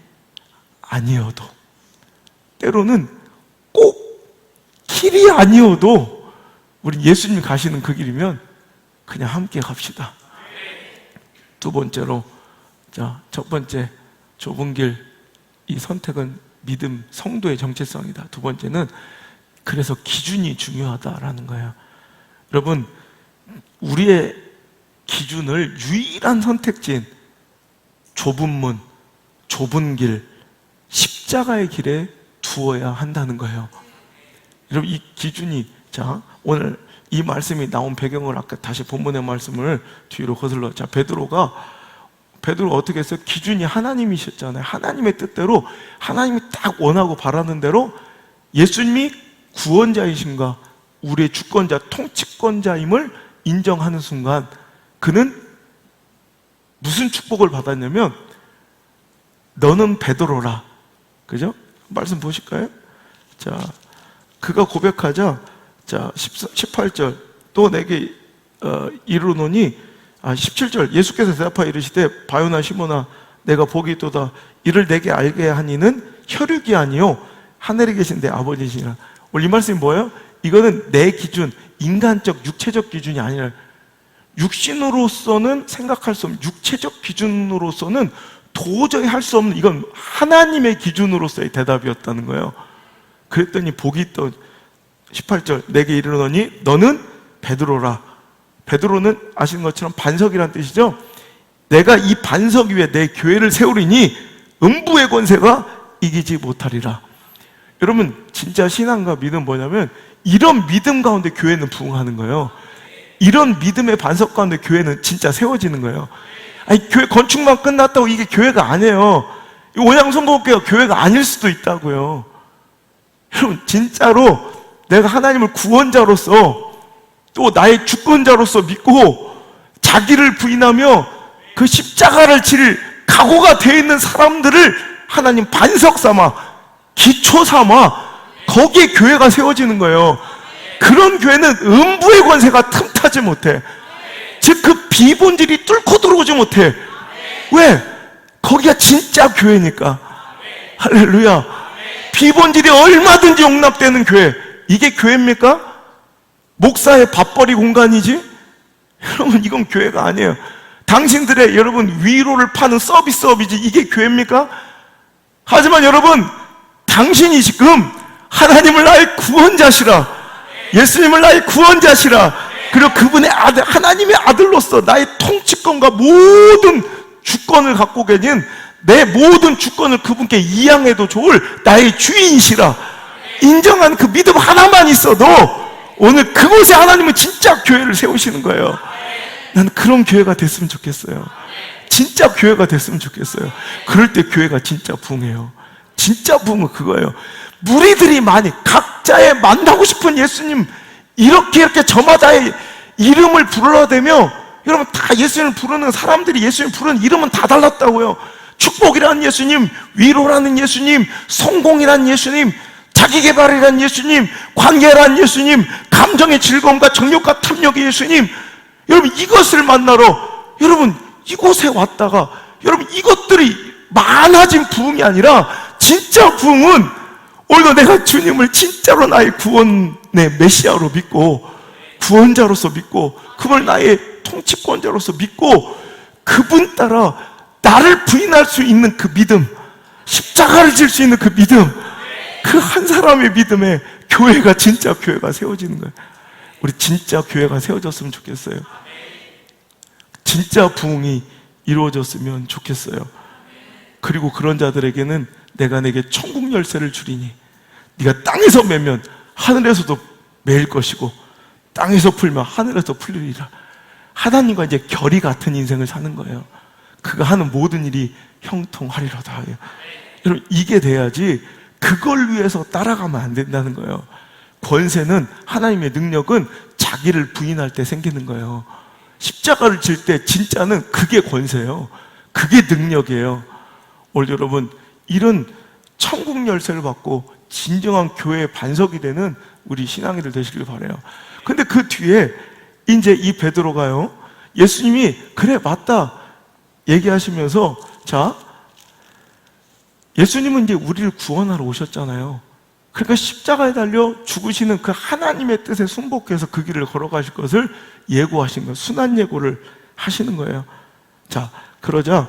아니어도, 때로는 꼭 길이 아니어도 우리 예수님 가시는 그 길이면 그냥 함께 갑시다. 두 번째로, 자, 첫 번째 좁은 길, 이 선택은 믿음, 성도의 정체성이다. 두 번째는 그래서 기준이 중요하다라는 거예요. 여러분, 우리의 기준을 유일한 선택지인 좁은 문, 좁은 길, 십자가의 길에 두어야 한다는 거예요. 여러분, 이 기준이, 자, 오늘 이 말씀이 나온 배경을 아까 다시 본문의 말씀을 뒤로 거슬러. 자, 베드로가 어떻게 했어요? 기준이 하나님이셨잖아요. 하나님의 뜻대로, 하나님이 딱 원하고 바라는 대로 예수님이 구원자이신가, 우리의 주권자, 통치권자임을 인정하는 순간 그는 무슨 축복을 받았냐면, 너는 베드로라. 그죠? 말씀 보실까요? 자, 그가 고백하자, 자, 18절, 또 내게 이르노니, 17절, 예수께서 대답하여 이르시되, 바요나 시몬아, 내가 복이 있도다. 이를 내게 알게 하니는 혈육이 아니요 하늘에 계신 내 아버지시라. 오늘 이 말씀이 뭐예요? 이거는 내 기준, 인간적, 육체적 기준이 아니라, 육신으로서는 생각할 수 없는, 육체적 기준으로서는 도저히 할 수 없는, 이건 하나님의 기준으로서의 대답이었다는 거예요. 그랬더니 복이 있던 18절, 내게 이르노니 너는 베드로라. 베드로는 아시는 것처럼 반석이란 뜻이죠. 내가 이 반석 위에 내 교회를 세우리니 음부의 권세가 이기지 못하리라. 여러분, 진짜 신앙과 믿음 뭐냐면, 이런 믿음 가운데 교회는 부흥하는 거예요. 이런 믿음의 반석 가운데 교회는 진짜 세워지는 거예요. 아니, 교회 건축만 끝났다고 이게 교회가 아니에요. 온양성공교회가 교회가 아닐 수도 있다고요. 여러분, 진짜로 내가 하나님을 구원자로서, 또 나의 주권자로서 믿고 자기를 부인하며 그 십자가를 질 각오가 되어 있는 사람들을 하나님 반석 삼아, 기초 삼아, 거기에 교회가 세워지는 거예요. 그런 교회는 음부의 권세가 틈타지 못해. 즉, 그 비본질이 뚫고 들어오지 못해. 왜? 거기가 진짜 교회니까. 할렐루야. 비본질이 얼마든지 용납되는 교회, 이게 교회입니까? 목사의 밥벌이 공간이지? 여러분, 이건 교회가 아니에요. 당신들의, 여러분, 위로를 파는 서비스업이지, 이게 교회입니까? 하지만 여러분, 당신이 지금 하나님을 나의 구원자시라, 예수님을 나의 구원자시라, 그리고 그분의 아들, 하나님의 아들로서 나의 통치권과 모든 주권을 갖고 계신, 내 모든 주권을 그분께 이양해도 좋을 나의 주인이시라 인정한 그 믿음 하나만 있어도 오늘 그곳에 하나님은 진짜 교회를 세우시는 거예요. 나는 그런 교회가 됐으면 좋겠어요. 진짜 교회가 됐으면 좋겠어요. 그럴 때 교회가 진짜 부흥해요. 진짜 부흥은 그거예요. 무리들이 많이, 각자의 만나고 싶은 예수님, 이렇게 저마다의 이름을 불러대며, 여러분, 다 예수님을 부르는 사람들이 예수님 부르는 이름은 다 달랐다고요. 축복이라는 예수님, 위로라는 예수님, 성공이라는 예수님, 자기개발이라는 예수님, 관계라는 예수님, 감정의 즐거움과 정욕과 탐욕의 예수님. 여러분, 이것을 만나러, 여러분, 이곳에 왔다가, 여러분, 이것들이 많아진 부흥이 아니라, 진짜 부흥은 오늘도 내가 주님을 진짜로 나의 구원의 메시아로 믿고, 구원자로서 믿고, 그걸 나의 통치권자로서 믿고, 그분 따라 나를 부인할 수 있는 그 믿음, 십자가를 질 수 있는 그 믿음, 그 한 사람의 믿음에 교회가, 진짜 교회가 세워지는 거예요. 우리 진짜 교회가 세워졌으면 좋겠어요. 진짜 부흥이 이루어졌으면 좋겠어요. 그리고 그런 자들에게는 내가 내게 천국 열쇠를 주리니 네가 땅에서 매면 하늘에서도 매일 것이고 땅에서 풀면 하늘에서 풀리리라. 하나님과 이제 결이 같은 인생을 사는 거예요. 그가 하는 모든 일이 형통하리로다. 여러분, 이게 돼야지 그걸 위해서 따라가면 안 된다는 거예요. 권세는, 하나님의 능력은 자기를 부인할 때 생기는 거예요. 십자가를 질 때 진짜는 그게 권세예요. 그게 능력이에요. 오늘 여러분, 이런 천국 열쇠를 받고 진정한 교회의 반석이 되는 우리 신앙이들 되시길 바라요. 근데 그 뒤에 이제 이 베드로가요, 예수님이 그래 맞다 얘기하시면서, 자, 예수님은 이제 우리를 구원하러 오셨잖아요. 그러니까 십자가에 달려 죽으시는 그 하나님의 뜻에 순복해서 그 길을 걸어가실 것을 예고하신 거예요. 순환 예고를 하시는 거예요. 자, 그러자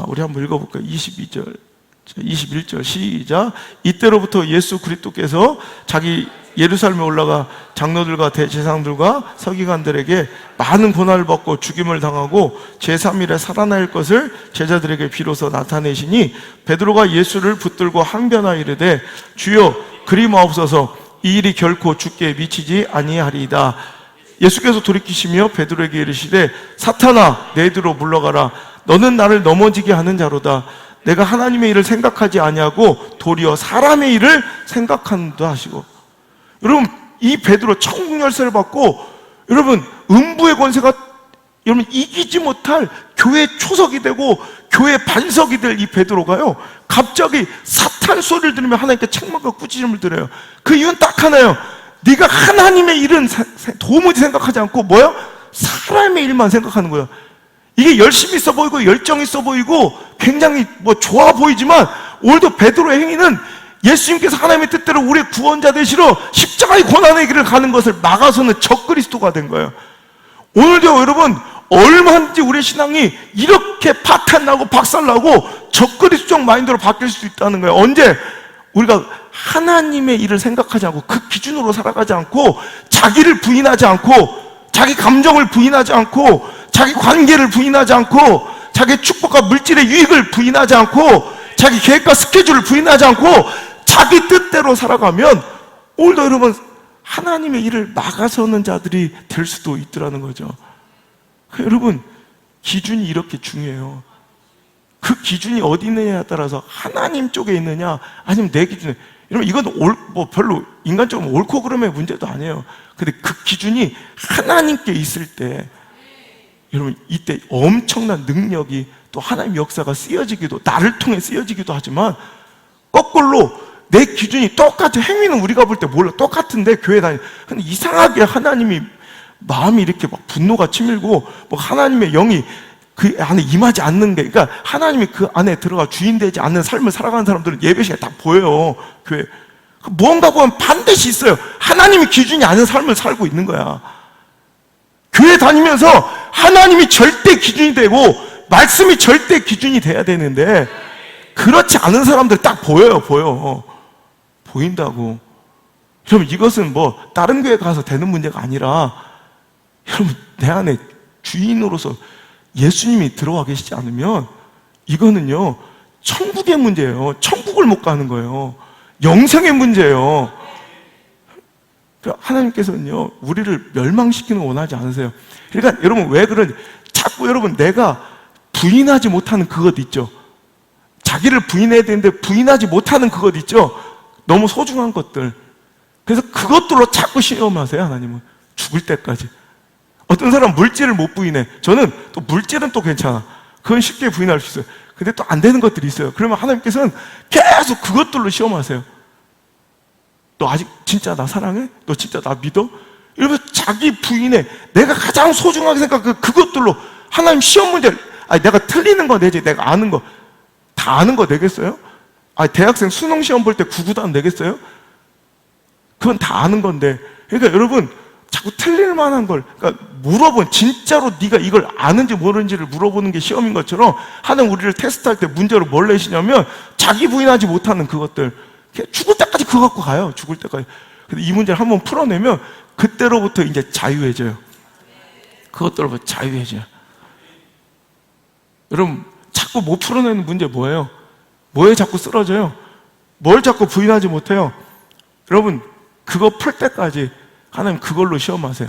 우리 한번 읽어볼까요? 22절, 21절 시작. 이때로부터 예수 그리스도께서 자기 예루살렘에 올라가 장로들과 대제사장들과 서기관들에게 많은 고난을 받고 죽임을 당하고 제3일에 살아날 것을 제자들에게 비로소 나타내시니, 베드로가 예수를 붙들고 항변하여 이르되 주여 그리 마옵소서, 이 일이 결코 주께 미치지 아니하리이다. 예수께서 돌이키시며 베드로에게 이르시되 사탄아 내 뒤로 물러가라. 너는 나를 넘어지게 하는 자로다. 내가 하나님의 일을 생각하지 아니하고 도리어 사람의 일을 생각한다 하시고. 여러분, 이 베드로 천국 열쇠를 받고, 여러분, 음부의 권세가 여러분 이기지 못할 교회 초석이 되고 교회 반석이 될 이 베드로가요, 갑자기 사탄 소리를 들으면 하나님께 책망과 꾸짖음을 들어요. 그 이유는 딱 하나예요. 네가 하나님의 일은 도무지 생각하지 않고 뭐요? 사람의 일만 생각하는 거예요. 이게 열심히 있어 보이고 열정 있어 보이고 굉장히 좋아 보이지만, 오늘도 베드로의 행위는 예수님께서 하나님의 뜻대로 우리의 구원자 되시러 십자가의 고난의 길을 가는 것을 막아서는 적그리스도가 된 거예요. 오늘도 여러분, 얼마든지 우리의 신앙이 이렇게 파탄나고 박살나고 적그리스도적 마인드로 바뀔 수 있다는 거예요. 언제? 우리가 하나님의 일을 생각하지 않고 그 기준으로 살아가지 않고 자기를 부인하지 않고 자기 감정을 부인하지 않고 자기 관계를 부인하지 않고 자기 축복과 물질의 유익을 부인하지 않고 자기 계획과 스케줄을 부인하지 않고 자기 뜻대로 살아가면, 오늘도 여러분 하나님의 일을 막아서는 자들이 될 수도 있더라는 거죠. 여러분, 기준이 이렇게 중요해요. 그 기준이 어디 있느냐에 따라서 하나님 쪽에 있느냐 아니면 내 기준에, 여러분 이건 별로 인간적으로 옳고 그름의 문제도 아니에요. 근데 그 기준이 하나님께 있을 때, 여러분 이때 엄청난 능력이, 또 하나님의 역사가 쓰여지기도, 나를 통해 쓰여지기도 하지만, 거꾸로 내 기준이 똑같은, 행위는 우리가 볼 때 몰라 똑같은데 교회 다니, 근데 이상하게 하나님이 마음이 이렇게 막 분노가 치밀고 하나님의 영이 그 안에 임하지 않는 게, 그러니까 하나님이 그 안에 들어가 주인 되지 않는 삶을 살아가는 사람들은 예배 시간에 다 보여요. 교회 뭔가 보면 반드시 있어요. 하나님이 기준이 아닌 삶을 살고 있는 거야. 교회 다니면서 하나님이 절대 기준이 되고 말씀이 절대 기준이 돼야 되는데, 그렇지 않은 사람들 딱 보여요. 보인다고. 여러분, 이것은 다른 교회 가서 되는 문제가 아니라, 여러분 내 안에 주인으로서 예수님이 들어와 계시지 않으면 이거는요 천국의 문제예요. 천국을 못 가는 거예요. 영생의 문제예요. 하나님께서는요 우리를 멸망시키는 거 원하지 않으세요. 그러니까 여러분 왜 그런지, 자꾸 여러분 내가 부인하지 못하는 그것 있죠. 자기를 부인해야 되는데 부인하지 못하는 그것 있죠. 너무 소중한 것들. 그래서 그것들로 자꾸 시험하세요. 하나님은 죽을 때까지. 어떤 사람은 물질을 못 부인해. 저는 또 물질은 또 괜찮아. 그건 쉽게 부인할 수 있어요. 근데 또 안 되는 것들이 있어요. 그러면 하나님께서는 계속 그것들로 시험하세요. 너 아직 진짜 나 사랑해? 너 진짜 나 믿어? 이러면서 자기 부인에 내가 가장 소중하게 생각한 그것들로 하나님 시험 문제를, 내가 틀리는 거 내지, 내가 아는 거 다 아는 거 내겠어요? 대학생 수능 시험 볼 때 9구단 내겠어요? 그건 다 아는 건데. 그러니까 여러분 자꾸 틀릴 만한 걸, 그러니까 진짜로 네가 이걸 아는지 모르는지를 물어보는 게 시험인 것처럼, 하나님 우리를 테스트할 때 문제로 뭘 내시냐면 자기 부인하지 못하는 그것들, 죽을 때까지 그거 갖고 가요. 죽을 때까지. 근데 이 문제를 한번 풀어내면 그때로부터 이제 자유해져요. 그것들로부터 자유해져요. 여러분 자꾸 못 풀어내는 문제 뭐예요? 뭐에 자꾸 쓰러져요? 뭘 자꾸 부인하지 못해요? 여러분 그거 풀 때까지 하나님 그걸로 시험하세요.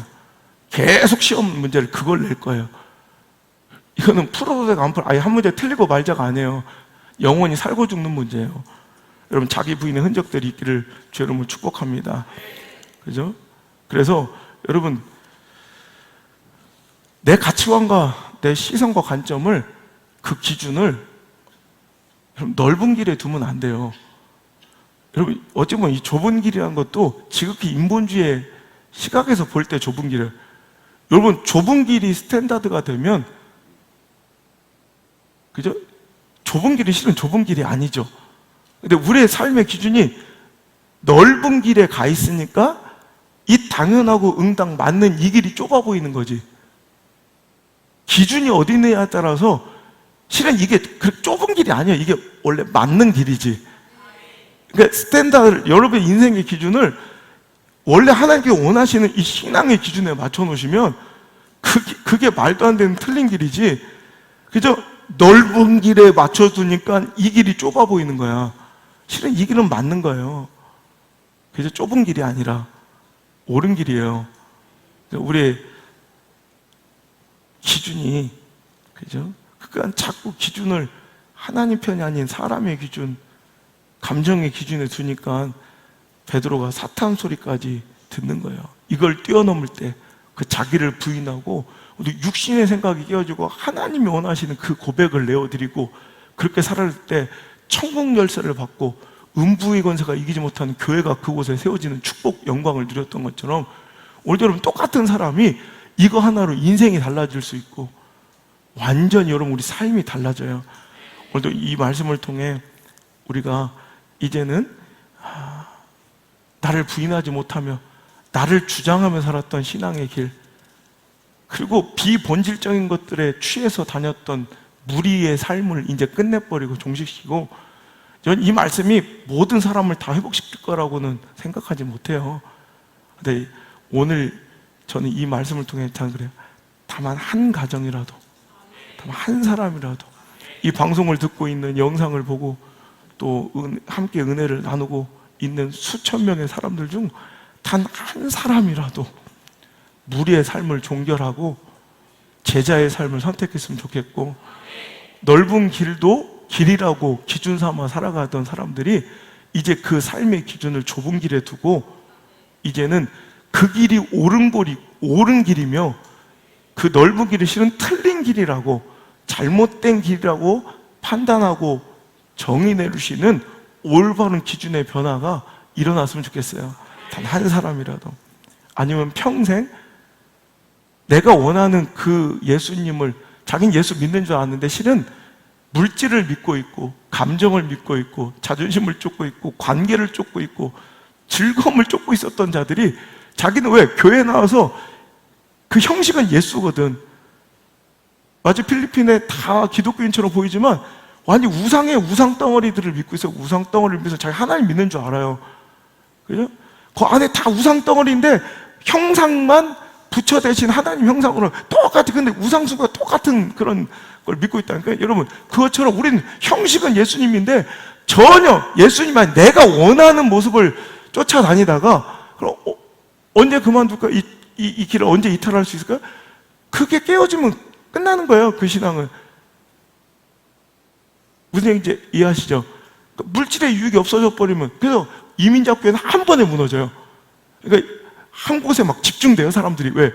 계속 시험 문제를 그걸 낼 거예요. 이거는 풀어도 되고 안 풀어, 아예 한 문제 틀리고 말자가 아니에요. 영원히 살고 죽는 문제예요. 여러분, 자기 부인의 흔적들이 있기를 주 여러분을 축복합니다. 그죠? 그래서 여러분, 내 가치관과 내 시선과 관점을, 그 기준을 넓은 길에 두면 안 돼요. 여러분, 어찌 보면 이 좁은 길이라는 것도 지극히 인본주의의 시각에서 볼 때 좁은 길이에요. 여러분, 좁은 길이 스탠다드가 되면, 그죠? 좁은 길이 실은 좁은 길이 아니죠. 근데 우리의 삶의 기준이 넓은 길에 가 있으니까 이 당연하고 응당 맞는 이 길이 좁아 보이는 거지. 기준이 어디 있느냐에 따라서 실은 이게 그렇게 좁은 길이 아니에요. 이게 원래 맞는 길이지. 그러니까 스탠다드, 여러분의 인생의 기준을 원래 하나님께 원하시는 이 신앙의 기준에 맞춰 놓으시면 그게 말도 안 되는 틀린 길이지. 그죠? 넓은 길에 맞춰두니까 이 길이 좁아 보이는 거야. 실은 이 길은 맞는 거예요. 그죠? 좁은 길이 아니라 옳은 길이에요. 우리의 기준이, 그죠? 그러니까 자꾸 기준을 하나님 편이 아닌 사람의 기준, 감정의 기준에 두니까 베드로가 사탄 소리까지 듣는 거예요. 이걸 뛰어넘을 때 그 자기를 부인하고 육신의 생각이 깨어지고 하나님이 원하시는 그 고백을 내어드리고 그렇게 살아갈 때 천국 열쇠를 받고 음부의 권세가 이기지 못하는 교회가 그곳에 세워지는 축복, 영광을 누렸던 것처럼 오늘도 여러분, 똑같은 사람이 이거 하나로 인생이 달라질 수 있고 완전히 여러분 우리 삶이 달라져요. 오늘도 이 말씀을 통해 우리가 이제는 나를 부인하지 못하며 나를 주장하며 살았던 신앙의 길, 그리고 비본질적인 것들에 취해서 다녔던 무리의 삶을 이제 끝내버리고 종식시키고, 저는 이 말씀이 모든 사람을 다 회복시킬 거라고는 생각하지 못해요. 근데 오늘 저는 이 말씀을 통해 참 그래요. 다만 한 가정이라도, 다만 한 사람이라도 이 방송을 듣고 있는, 영상을 보고 또 함께 은혜를 나누고 있는 수천 명의 사람들 중 단 한 사람이라도 무리의 삶을 종결하고 제자의 삶을 선택했으면 좋겠고, 넓은 길도 길이라고 기준 삼아 살아가던 사람들이 이제 그 삶의 기준을 좁은 길에 두고 이제는 그 길이 옳은 길이며 그 넓은 길이 실은 틀린 길이라고, 잘못된 길이라고 판단하고 정의 내리시는 올바른 기준의 변화가 일어났으면 좋겠어요. 단 한 사람이라도. 아니면 평생 내가 원하는 그 예수님을, 자기는 예수 믿는 줄 아는데 실은 물질을 믿고 있고 감정을 믿고 있고 자존심을 쫓고 있고 관계를 쫓고 있고 즐거움을 쫓고 있었던 자들이, 자기는 왜 교회에 나와서 그 형식은 예수거든. 마치 필리핀에 다 기독교인처럼 보이지만 완전 우상의 우상 덩어리들을 믿고 있어. 우상 덩어리를 믿어서 자기 하나님 믿는 줄 알아요. 그죠? 그 안에 다 우상 덩어리인데 형상만 부처 대신 하나님 형상으로 똑같이, 근데 우상수가 똑같은 그런 걸 믿고 있다니까. 여러분, 그것처럼 우리는 형식은 예수님인데 전혀 예수님 아니 내가 원하는 모습을 쫓아다니다가 그럼 언제 그만둘까? 이 길을 언제 이탈할 수 있을까? 그게 깨어지면 끝나는 거예요. 그 신앙은. 무슨 얘기인지 이해하시죠? 물질의 유익이 없어져 버리면, 그래서 이민자교회는 한 번에 무너져요. 그러니까 한 곳에 막 집중돼요, 사람들이. 왜?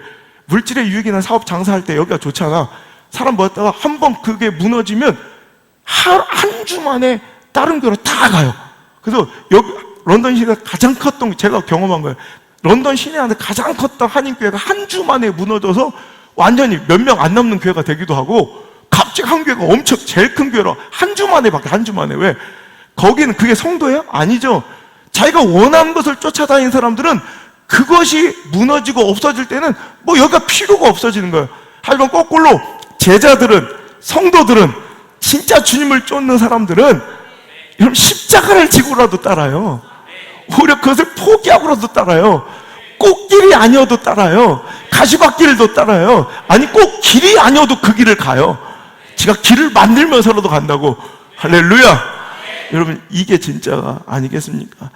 물질의 유익이나 사업 장사할 때 여기가 좋잖아. 사람 모였다가 한 번 그게 무너지면 한 주 만에 다른 교회로 다 가요. 그래서 여기 런던 시내가 가장 컸던, 제가 경험한 거예요. 런던 시내 안에 가장 컸던 한인교회가 한 주 만에 무너져서 완전히 몇 명 안 남는 교회가 되기도 하고, 갑자기 한 교회가 엄청 제일 큰 교회로 한 주 만에 바뀌어요. 한 주 만에. 왜? 거기는 그게 성도예요? 아니죠. 자기가 원하는 것을 쫓아다니는 사람들은 그것이 무너지고 없어질 때는 뭐 여기가 필요가 없어지는 거예요. 하지만 거꾸로 제자들은, 성도들은, 진짜 주님을 쫓는 사람들은 여러분 십자가를 지고라도 따라요. 오히려 그것을 포기하고라도 따라요. 꼭 길이 아니어도 따라요. 가시밭길도 따라요. 아니 꼭 길이 아니어도 그 길을 가요. 지가 길을 만들면서라도 간다고. 할렐루야. 여러분, 이게 진짜가 아니겠습니까?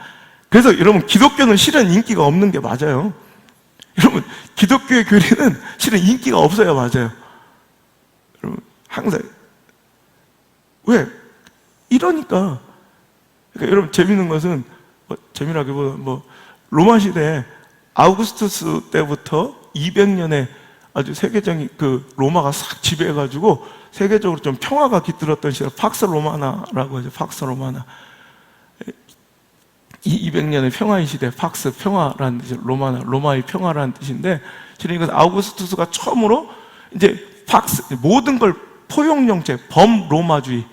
그래서 여러분, 기독교는 실은 인기가 없는 게 맞아요. 여러분, 기독교의 교리는 실은 인기가 없어요. 맞아요. 여러분, 항상 왜? 이러니까. 그러니까 여러분, 재밌는 것은 재미라기보다 로마 시대에 아우구스투스 때부터 200년에 아주 세계적인 로마가 싹 지배해가지고 세계적으로 좀 평화가 깃들었던 시절, 팍스 로마나라고 하죠. 팍스 로마나. 이 200년의 평화의 시대, 팍스, 평화라는 뜻이 로마나, 로마의 평화라는 뜻인데, 실은 이건 아우구스투스가 처음으로 이제 팍스, 모든 걸 포용정책, 범로마주의,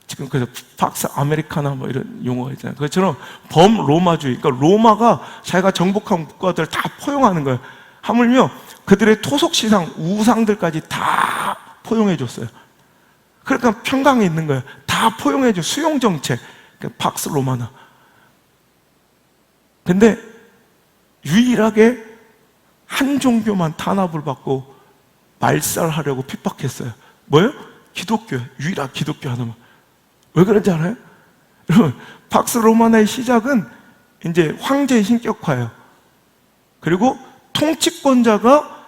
지금 그래서 팍스 아메리카나 이런 용어가 있잖아요. 그것처럼 범로마주의, 그러니까 로마가 자기가 정복한 국가들을 다 포용하는 거예요. 하물며 그들의 토속시상, 우상들까지 다 포용해줬어요. 그러니까 평강에 있는 거예요. 다 포용해줘. 수용정책, 그러니까 팍스 로마나. 근데 유일하게 한 종교만 탄압을 받고 말살하려고 핍박했어요. 뭐예요? 기독교. 유일하게 기독교 하나만. 왜 그런지 알아요? 여러분, 팍스 로마나의 시작은 이제 황제의 신격화예요. 그리고 통치권자가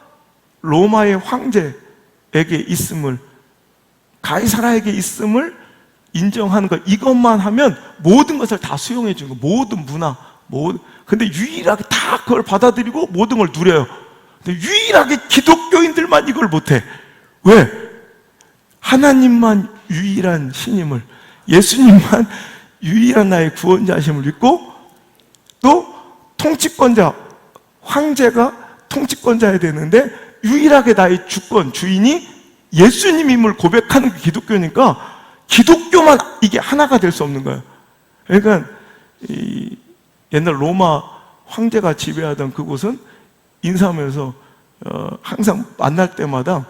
로마의 황제에게 있음을, 가이사라에게 있음을 인정하는 것, 이것만 하면 모든 것을 다 수용해 주는 거, 모든 문화, 근데 유일하게 다 그걸 받아들이고 모든 걸 누려요. 근데 유일하게 기독교인들만 이걸 못해. 왜? 하나님만 유일한 신임을, 예수님만 유일한 나의 구원자심을 믿고, 또 통치권자, 황제가 통치권자야 되는데 유일하게 나의 주권, 주인이 예수님임을 고백하는 게 기독교니까 기독교만 이게 하나가 될 수 없는 거예요. 그러니까 옛날 로마 황제가 지배하던 그곳은 인사하면서 항상 만날 때마다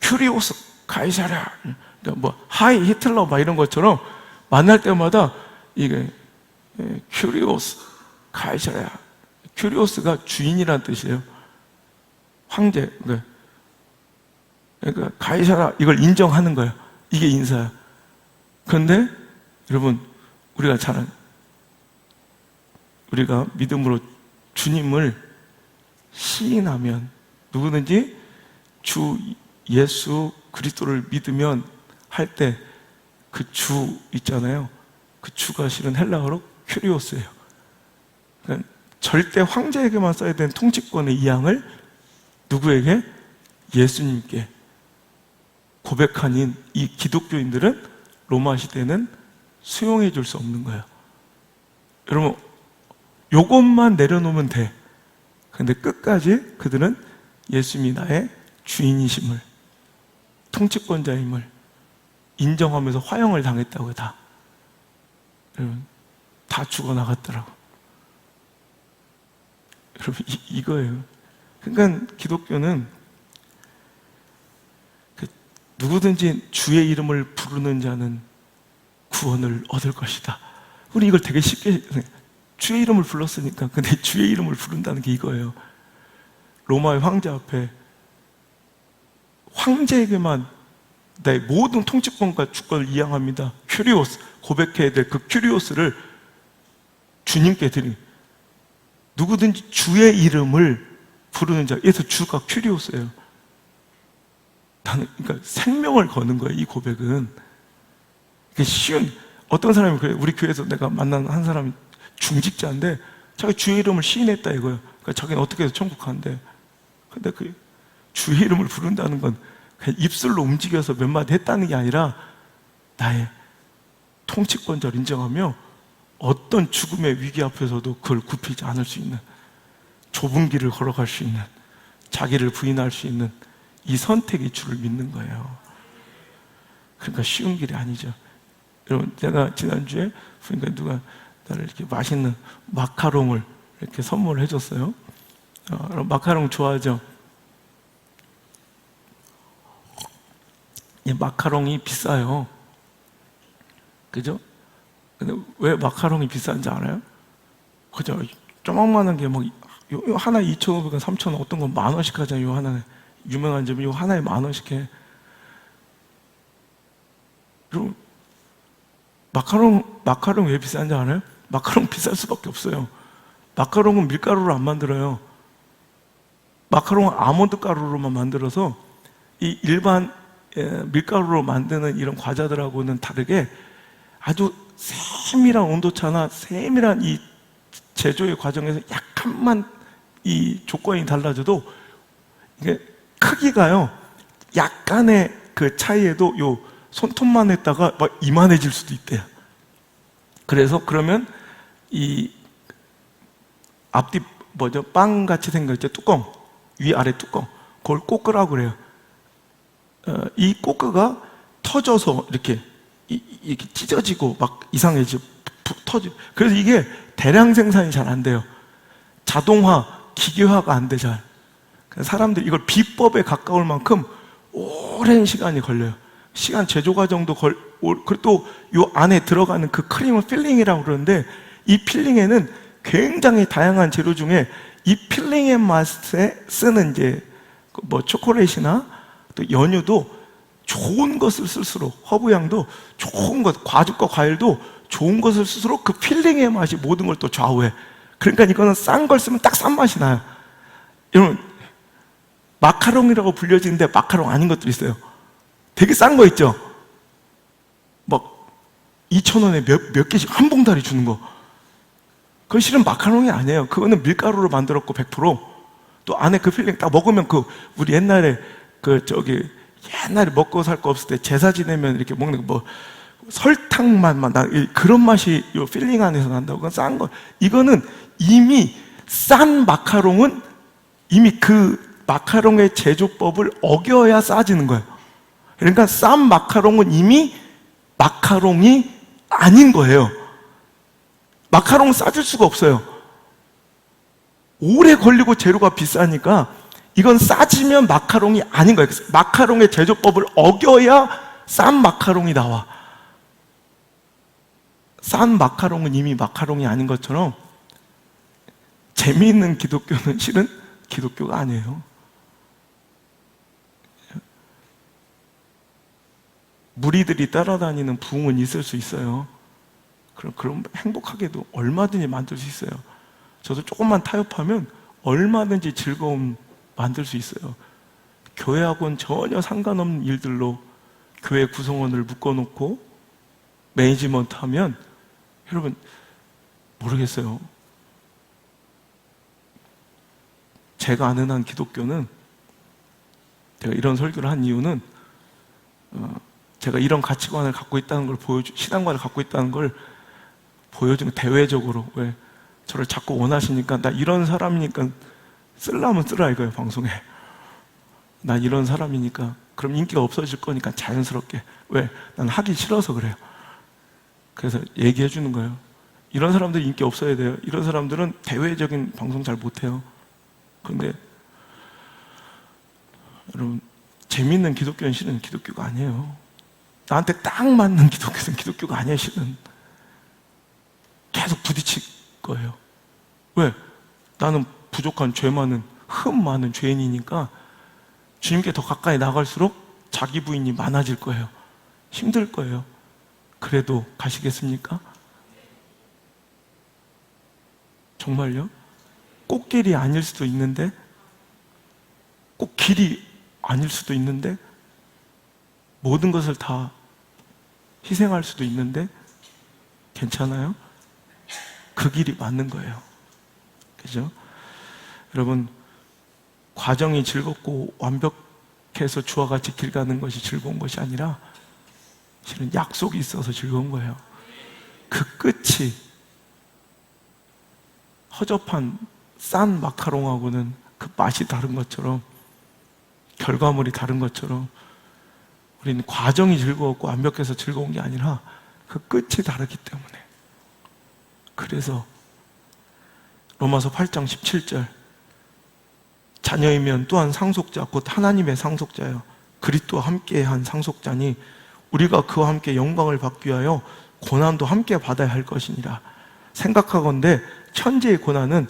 큐리오스 가이사랴, 그러니까 하이 히틀러 이런 것처럼 만날 때마다 이게 큐리오스 가이사랴, 큐리오스가 주인이란 뜻이에요. 황제. 그러니까 가이사라, 이걸 인정하는 거예요. 이게 인사야. 그런데 여러분, 우리가 믿음으로 주님을 시인하면, 누구든지 주 예수 그리스도를 믿으면 할 때 그 주 있잖아요. 그 주가 실은 헬라어로 큐리오스예요. 그러니까 절대 황제에게만 써야 되는 통치권의 이양을 누구에게? 예수님께 고백하는 이 기독교인들은 로마 시대는 수용해 줄 수 없는 거예요. 여러분, 요것만 내려놓으면 돼. 근데 끝까지 그들은 예수님이 나의 주인이심을, 통치권자임을 인정하면서 화형을 당했다고요. 다. 여러분, 다 죽어나갔더라고. 여러분, 이거예요. 그러니까 기독교는 누구든지 주의 이름을 부르는 자는 구원을 얻을 것이다. 우리 이걸 되게 쉽게, 주의 이름을 불렀으니까, 근데 주의 이름을 부른다는 게 이거예요. 로마의 황제 앞에 황제에게만 내 모든 통치권과 주권을 이양합니다. 큐리오스, 고백해야 될 그 큐리오스를 주님께 드린, 누구든지 주의 이름을 부르는 자, 그래서 주가 큐리오스예요. 나는, 그러니까 생명을 거는 거예요, 이 고백은. 이게 쉬운, 어떤 사람이 그래요. 우리 교회에서 내가 만난 한 사람이 중직자인데 자기 주의 이름을 시인했다 이거예요. 그러니까 자기는 어떻게 해서 천국 가는데, 근데 그 주의 이름을 부른다는 건 그냥 입술로 움직여서 몇 마디 했다는 게 아니라 나의 통치권자를 인정하며 어떤 죽음의 위기 앞에서도 그걸 굽히지 않을 수 있는, 좁은 길을 걸어갈 수 있는, 자기를 부인할 수 있는 이 선택의 주를 믿는 거예요. 그러니까 쉬운 길이 아니죠. 여러분, 제가 지난주에 보니까 누가 나를 이렇게 맛있는 마카롱을 이렇게 선물을 해줬어요. 마카롱 좋아하죠? 이 마카롱이 비싸요. 그죠? 근데 왜 마카롱이 비싼지 알아요? 그죠? 조망만한 게 요 하나 2,500원, 3,000원, 어떤 건 10,000원씩 하잖아요. 요 하나에. 유명한 집은 요 하나에 10,000원씩 해. 그리고 마카롱 왜 비싼지 알아요? 마카롱 비쌀 수밖에 없어요. 마카롱은 밀가루로 안 만들어요. 마카롱은 아몬드 가루로만 만들어서 이 일반 밀가루로 만드는 이런 과자들하고는 다르게 아주 세밀한 온도차나 세밀한 이 제조의 과정에서 약간만 이 조건이 달라져도 이게 크기가요, 약간의 그 차이에도 요 손톱만 했다가 막 이만해질 수도 있대요. 그래서 그러면 이 앞뒤 빵같이 생겼죠, 뚜껑, 위아래 뚜껑, 그걸 꼬끄라고 그래요. 이 꼬끄가 터져서 이렇게 찢어지고 막 이상해지고 터지고, 그래서 이게 대량 생산이 잘 안 돼요. 자동화, 기계화가 안 돼, 잘. 사람들이 이걸 비법에 가까울 만큼 오랜 시간이 걸려요. 시간 제조 과정도 그리고 또 이 안에 들어가는 그 크림을 필링이라고 그러는데, 이 필링에는 굉장히 다양한 재료 중에 이 필링의 맛에 쓰는 이제 초콜릿이나 또 연유도 좋은 것을 쓸수록, 허브향도 좋은 것, 과즙과 과일도 좋은 것을 쓸수록 그 필링의 맛이 모든 걸 또 좌우해. 그러니까 이거는 싼 걸 쓰면 딱 싼 맛이 나요. 여러분, 마카롱이라고 불려지는데 마카롱 아닌 것들이 있어요. 되게 싼 거 있죠? 막 2,000원에 몇 개씩 한 봉다리 주는 거. 그건 실은 마카롱이 아니에요. 그거는 밀가루로 만들었고 100%. 또 안에 그 필링 딱 먹으면 우리 옛날에 옛날에 먹고 살 거 없을 때 제사 지내면 이렇게 먹는 설탕 맛만 그런 맛이 이 필링 안에서 난다고. 그건 싼 거. 이거는 이미 싼 마카롱은 이미 그 마카롱의 제조법을 어겨야 싸지는 거예요. 그러니까 싼 마카롱은 이미 마카롱이 아닌 거예요. 마카롱은 싸질 수가 없어요. 오래 걸리고 재료가 비싸니까 이건 싸지면 마카롱이 아닌 거예요. 마카롱의 제조법을 어겨야 싼 마카롱이 나와. 싼 마카롱은 이미 마카롱이 아닌 것처럼 재미있는 기독교는 실은 기독교가 아니에요. 무리들이 따라다니는 부흥은 있을 수 있어요. 그럼 행복하게도 얼마든지 만들 수 있어요. 저도 조금만 타협하면 얼마든지 즐거움 만들 수 있어요. 교회하고는 전혀 상관없는 일들로 교회 구성원을 묶어놓고 매니지먼트 하면, 여러분, 모르겠어요. 제가 아는 한 기독교는, 제가 이런 설교를 한 이유는 제가 이런 가치관을 갖고 있다는 걸 신앙관을 갖고 있다는 걸 보여주는, 대외적으로. 왜 저를 자꾸 원하시니까, 나 이런 사람이니까 쓰려면 쓰라 이거예요, 방송에. 나 이런 사람이니까. 그럼 인기가 없어질 거니까 자연스럽게. 왜? 난 하기 싫어서 그래요. 그래서 얘기해 주는 거예요. 이런 사람들이 인기 없어야 돼요. 이런 사람들은 대외적인 방송 잘 못해요. 그런데 여러분, 재밌는 기독교는 실은 기독교가 아니에요. 나한테 딱 맞는 기독교는 기독교가 아니에요, 실은. 계속 부딪힐 거예요. 왜? 나는 부족한, 죄 많은, 흠 많은 죄인이니까 주님께 더 가까이 나갈수록 자기 부인이 많아질 거예요. 힘들 거예요. 그래도 가시겠습니까? 정말요? 꽃길이 아닐 수도 있는데, 꼭 길이 아닐 수도 있는데, 모든 것을 다 희생할 수도 있는데, 괜찮아요? 그 길이 맞는 거예요. 그죠? 여러분, 과정이 즐겁고 완벽해서 주와 같이 길 가는 것이 즐거운 것이 아니라 실은 약속이 있어서 즐거운 거예요. 그 끝이 허접한 싼 마카롱하고는 그 맛이 다른 것처럼, 결과물이 다른 것처럼, 우리는 과정이 즐거웠고 완벽해서 즐거운 게 아니라 그 끝이 다르기 때문에. 그래서 로마서 8장 17절, 자녀이면 또한 상속자 곧 하나님의 상속자여 그리스도와 함께한 상속자니 우리가 그와 함께 영광을 받기 위하여 고난도 함께 받아야 할 것이니라. 생각하건대 천지의 고난은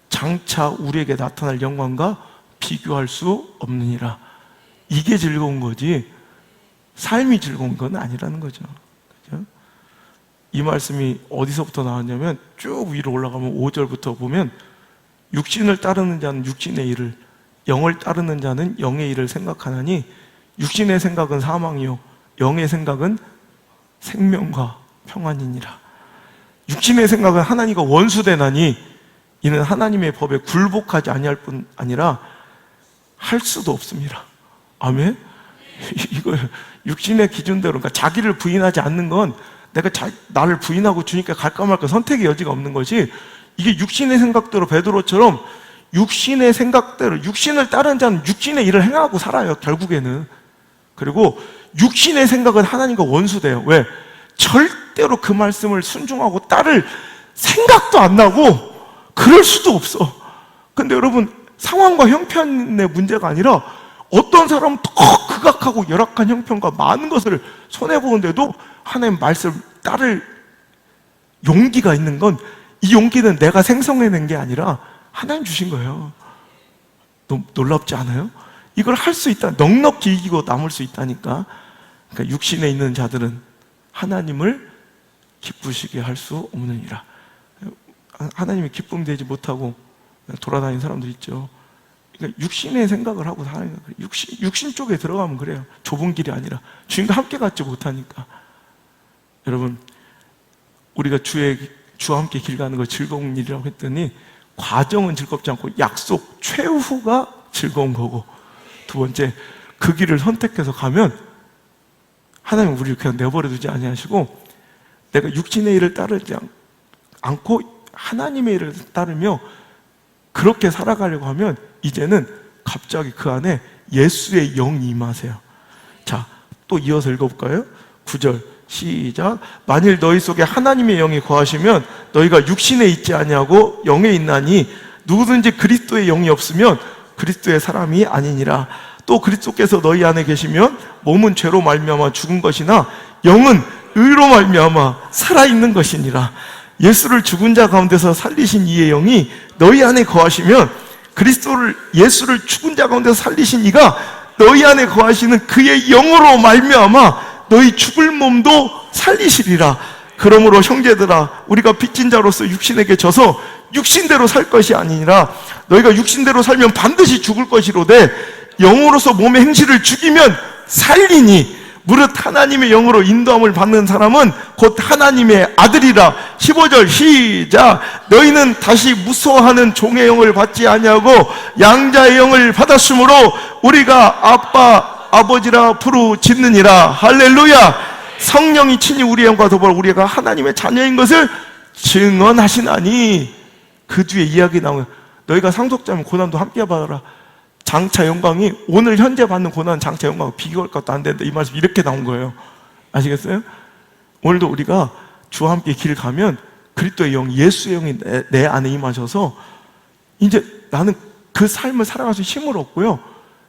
장차 우리에게 나타날 영광과 비교할 수 없느니라. 이게 즐거운 거지 삶이 즐거운 건 아니라는 거죠. 그죠? 이 말씀이 어디서부터 나왔냐면 쭉 위로 올라가면 5절부터 보면 육신을 따르는 자는 육신의 일을, 영을 따르는 자는 영의 일을 생각하나니 육신의 생각은 사망이요 영의 생각은 생명과 평안이니라. 육신의 생각은 하나님과 원수되나니 이는 하나님의 법에 굴복하지 아니할 뿐 아니라 할 수도 없습니다. 아멘? 이거 육신의 기준대로, 그러니까 자기를 부인하지 않는 건 내가 나를 부인하고 주님께 갈까 말까 선택의 여지가 없는 것이, 이게 육신의 생각대로 베드로처럼 육신의 생각대로, 육신을 따르는 자는 육신의 일을 행하고 살아요, 결국에는. 그리고 육신의 생각은 하나님과 원수돼요. 왜? 절대로 그 말씀을 순종하고 따를 생각도 안 나고 그럴 수도 없어. 근데 여러분, 상황과 형편의 문제가 아니라 어떤 사람은 더 극악하고 열악한 형편과 많은 것을 손해보는데도 하나님 말씀을 따를 용기가 있는 건, 이 용기는 내가 생성해낸 게 아니라 하나님 주신 거예요. 놀랍지 않아요? 이걸 할 수 있다, 넉넉히 이기고 남을 수 있다니까. 그러니까 육신에 있는 자들은 하나님을 기쁘시게 할 수 없느니라. 하나님이 기쁨 되지 못하고 돌아다니는 사람들 있죠. 그러니까 육신의 생각을 하고 사는 거예요. 육신 쪽에 들어가면 그래요. 좁은 길이 아니라 주님과 함께 갖지 못하니까. 여러분, 우리가 주와 함께 길 가는 거 즐거운 일이라고 했더니 과정은 즐겁지 않고 약속 최후가 즐거운 거고, 두 번째, 그 길을 선택해서 가면 하나님은 우리를 그냥 내버려 두지 아니하시고, 내가 육신의 일을 따르지 않고 하나님의 일을 따르며 그렇게 살아가려고 하면 이제는 갑자기 그 안에 예수의 영이 임하세요. 자, 또 이어서 읽어볼까요? 9절 시작. 만일 너희 속에 하나님의 영이 거하시면 너희가 육신에 있지 아니하고 영에 있나니 누구든지 그리스도의 영이 없으면 그리스도의 사람이 아니니라. 또 그리스도께서 너희 안에 계시면 몸은 죄로 말미암아 죽은 것이나 영은 의로 말미암아 살아있는 것이니라. 예수를 죽은 자 가운데서 살리신 이의 영이 너희 안에 거하시면 예수를 죽은 자 가운데서 살리신 이가 너희 안에 거하시는 그의 영으로 말미암아 너희 죽을 몸도 살리시리라. 그러므로 형제들아, 우리가 빚진 자로서 육신에게 져서 육신대로 살 것이 아니니라. 너희가 육신대로 살면 반드시 죽을 것이로되 영으로서 몸의 행실을 죽이면 살리니 무릇 하나님의 영으로 인도함을 받는 사람은 곧 하나님의 아들이라. 15절 시작. 너희는 다시 무서워하는 종의 영을 받지 아니하고 양자의 영을 받았으므로 우리가 아빠 아버지라 부르짖느니라. 할렐루야. 성령이 친히 우리의 영과 더불어 우리가 하나님의 자녀인 것을 증언하시나니. 그 뒤에 이야기 나오면 너희가 상속자면 고난도 함께 받아라. 장차 영광이, 오늘 현재 받는 고난 장차 영광 비교할 것도 안 된다, 이 말씀 이렇게 나온 거예요. 아시겠어요? 오늘도 우리가 주와 함께 길 가면 그리스도의 영, 예수의 영이 내 안에 임하셔서 이제 나는 그 삶을 살아갈 수 힘을 얻고요,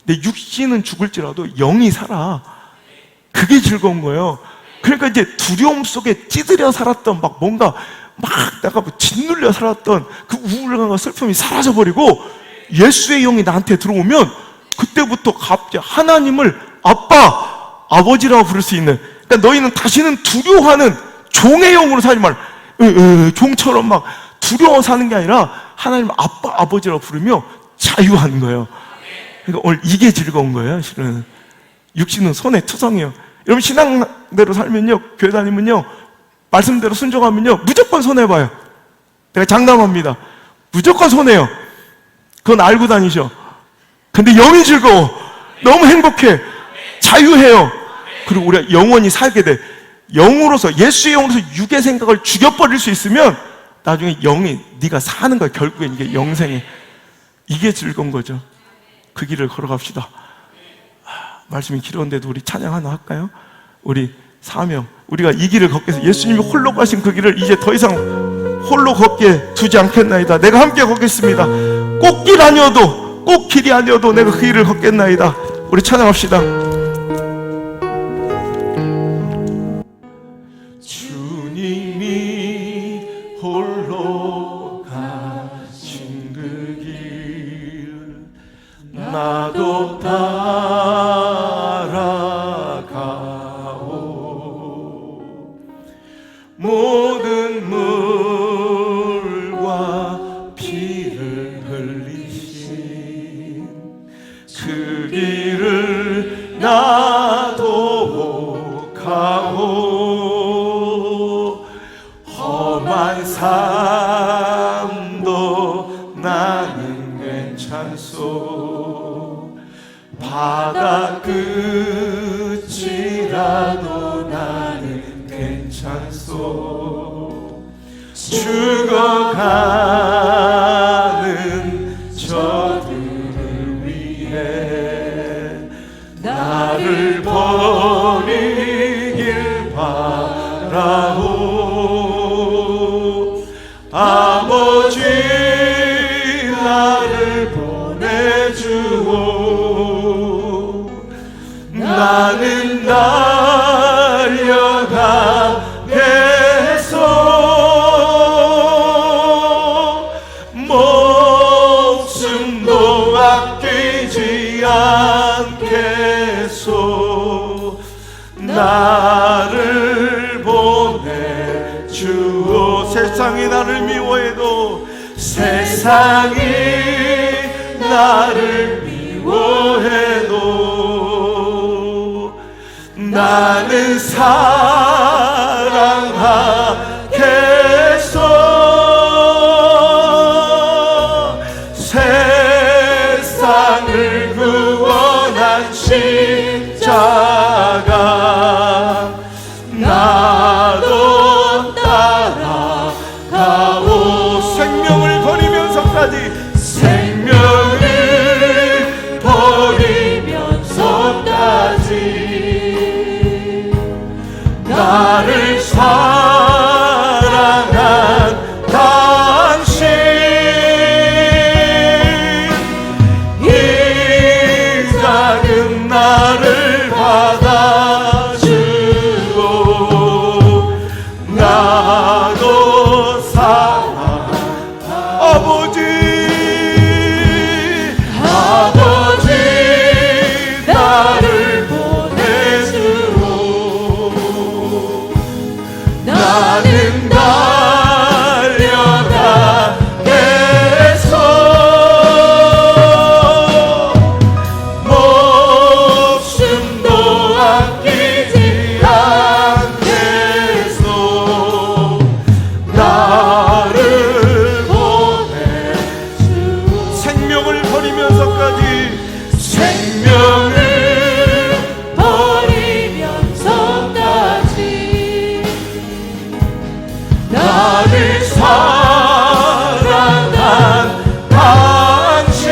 내 육신은 죽을지라도 영이 살아. 그게 즐거운 거예요. 그러니까 이제 두려움 속에 찌들여 살았던 뭔가 내가 짓눌려 살았던 그 우울감과 슬픔이 사라져버리고 예수의 영이 나한테 들어오면 그때부터 갑자기 하나님을 아빠, 아버지라고 부를 수 있는, 그러니까 너희는 다시는 두려워하는 종의 영으로 살지 말라. 종처럼 두려워 사는 게 아니라 하나님 아빠, 아버지라고 부르며 자유하는 거예요. 그러니까 오늘 이게 즐거운 거예요. 실은 육신은 손에 투성이에요. 여러분, 신앙대로 살면요, 교회 다니면요, 말씀대로 순종하면요, 무조건 손해봐요. 내가 장담합니다. 무조건 손해요. 그건 알고 다니셔. 근데 영이 즐거워. 너무 행복해. 자유해요. 그리고 우리가 영원히 살게 돼. 영으로서, 예수의 영으로서 육의 생각을 죽여버릴 수 있으면 나중에 영이, 네가 사는 거야. 결국엔 이게 영생에. 이게 즐거운 거죠. 그 길을 걸어갑시다. 말씀이 길었는데도 우리 찬양 하나 할까요? 우리 사명, 우리가 이 길을 걷게 해서 예수님이 홀로 가신 그 길을 이제 더 이상 홀로 걷게 두지 않겠나이다. 내가 함께 걷겠습니다. 꼭 길 아니어도, 꼭 길이 아니어도 내가 그 길을 걷겠나이다. 우리 찬양합시다. 주님이 홀로 가신 그 길 나도 따라가오. 모든 물과 피를 흘리신 그 길을 나도 가고 험한 삶도 나는 괜찮소 바다 끝이라도 나는 괜찮소 죽어가는 저들을 위해 나를 버리길 바라오 아버지 나를 보내주오 나는 달려가겠소 목숨도 아끼지 않겠소 나를 보내주오 세상이 나를 미워해도 세상이 나를 미워해도 나는 사랑하겠소 세상을 구원한 십자가 나도 따라가오 생명을 버리면서까지 생명을 버리면서까지 나를 사랑한 당신 이 작은 나를 받아주고 나도 사랑 아버지 나를 보내주오 나는 달려가겠소 목숨도 아끼지 않겠소 나를 보내주오 생명을 버리면서까지 생명을 버리면서까지 나를 사랑한 당신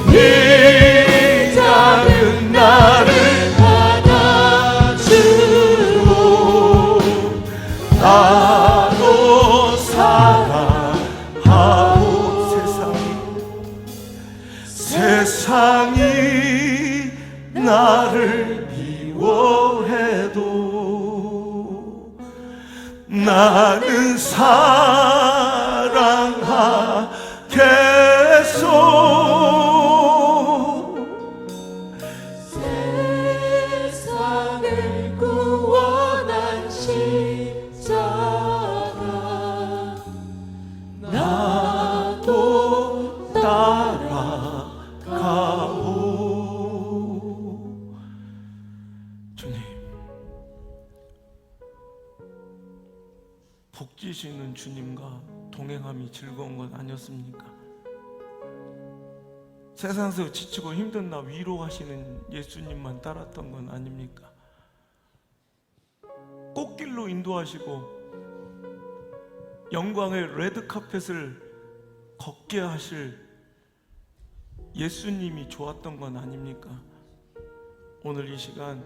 이 작은 나를 받아주고 나도 사랑하고 세상이 나를 미워해도 나는 사랑하겠소 세상을 구원한 십자가 나도 따라가오 주님 복 주시는 주님과 동행함이 즐거운 것 아니었습니까? 세상에서 지치고 힘든 나 위로하시는 예수님만 따랐던 건 아닙니까? 꽃길로 인도하시고 영광의 레드카펫을 걷게 하실 예수님이 좋았던 건 아닙니까? 오늘 이 시간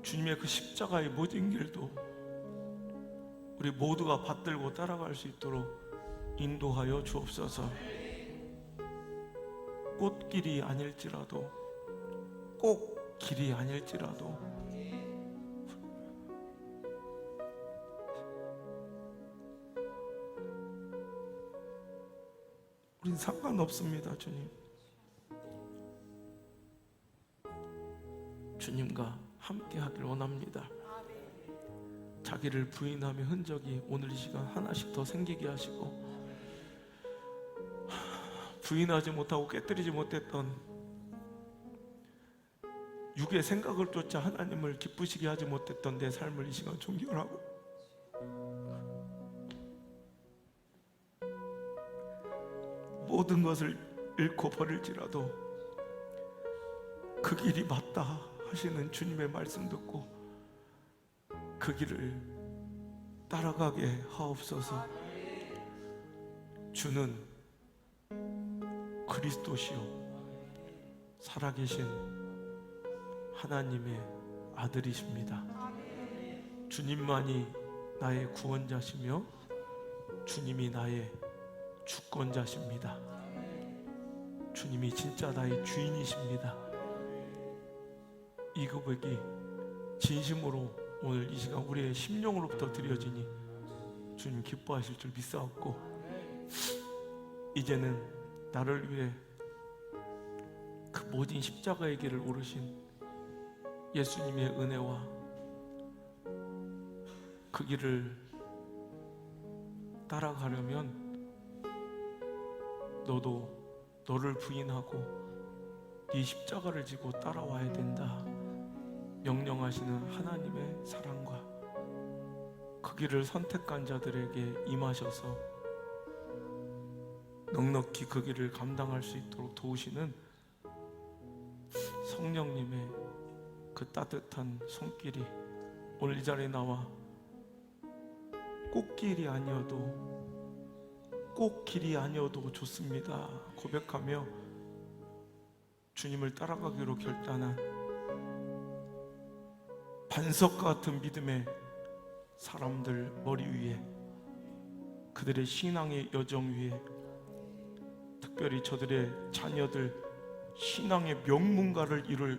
주님의 그 십자가의 모든 길도 우리 모두가 받들고 따라갈 수 있도록 인도하여 주옵소서. 꽃길이 아닐지라도 꼭 길이 아닐지라도 우린 상관없습니다. 주님 주님과 함께 하길 원합니다. 자기를 부인함의 흔적이 오늘 이 시간 하나씩 더 생기게 하시고, 부인하지 못하고 깨뜨리지 못했던 육의 생각을 쫓아 하나님을 기쁘시게 하지 못했던 내 삶을 이 시간 종결하고, 모든 것을 잃고 버릴지라도 그 길이 맞다 하시는 주님의 말씀 듣고 그 길을 따라가게 하옵소서. 주는 그리스도시요 살아계신 하나님의 아들이십니다. 주님만이 나의 구원자시며 주님이 나의 주권자십니다. 주님이 진짜 나의 주인이십니다. 이 고백이 진심으로 오늘 이 시간 우리의 심령으로부터 드려지니 주님 기뻐하실 줄 믿사옵고, 이제는 나를 위해 그 모든 십자가의 길을 오르신 예수님의 은혜와 그 길을 따라가려면 너도 너를 부인하고 네 십자가를 지고 따라와야 된다 명령하시는 하나님의 사랑과 그 길을 선택한 자들에게 임하셔서 넉넉히 그 길을 감당할 수 있도록 도우시는 성령님의 그 따뜻한 손길이 오늘 이 자리에 나와 꽃길이 아니어도 꼭 길이 아니어도 좋습니다 고백하며 주님을 따라가기로 결단한 반석 같은 믿음의 사람들 머리 위에, 그들의 신앙의 여정 위에, 특별히 저들의 자녀들 신앙의 명문가를 이룰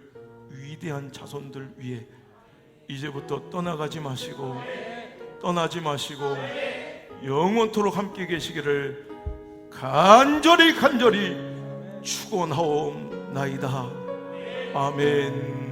위대한 자손들 위에 이제부터 떠나지 마시고 영원토록 함께 계시기를 간절히 축원하옵나이다. 아멘.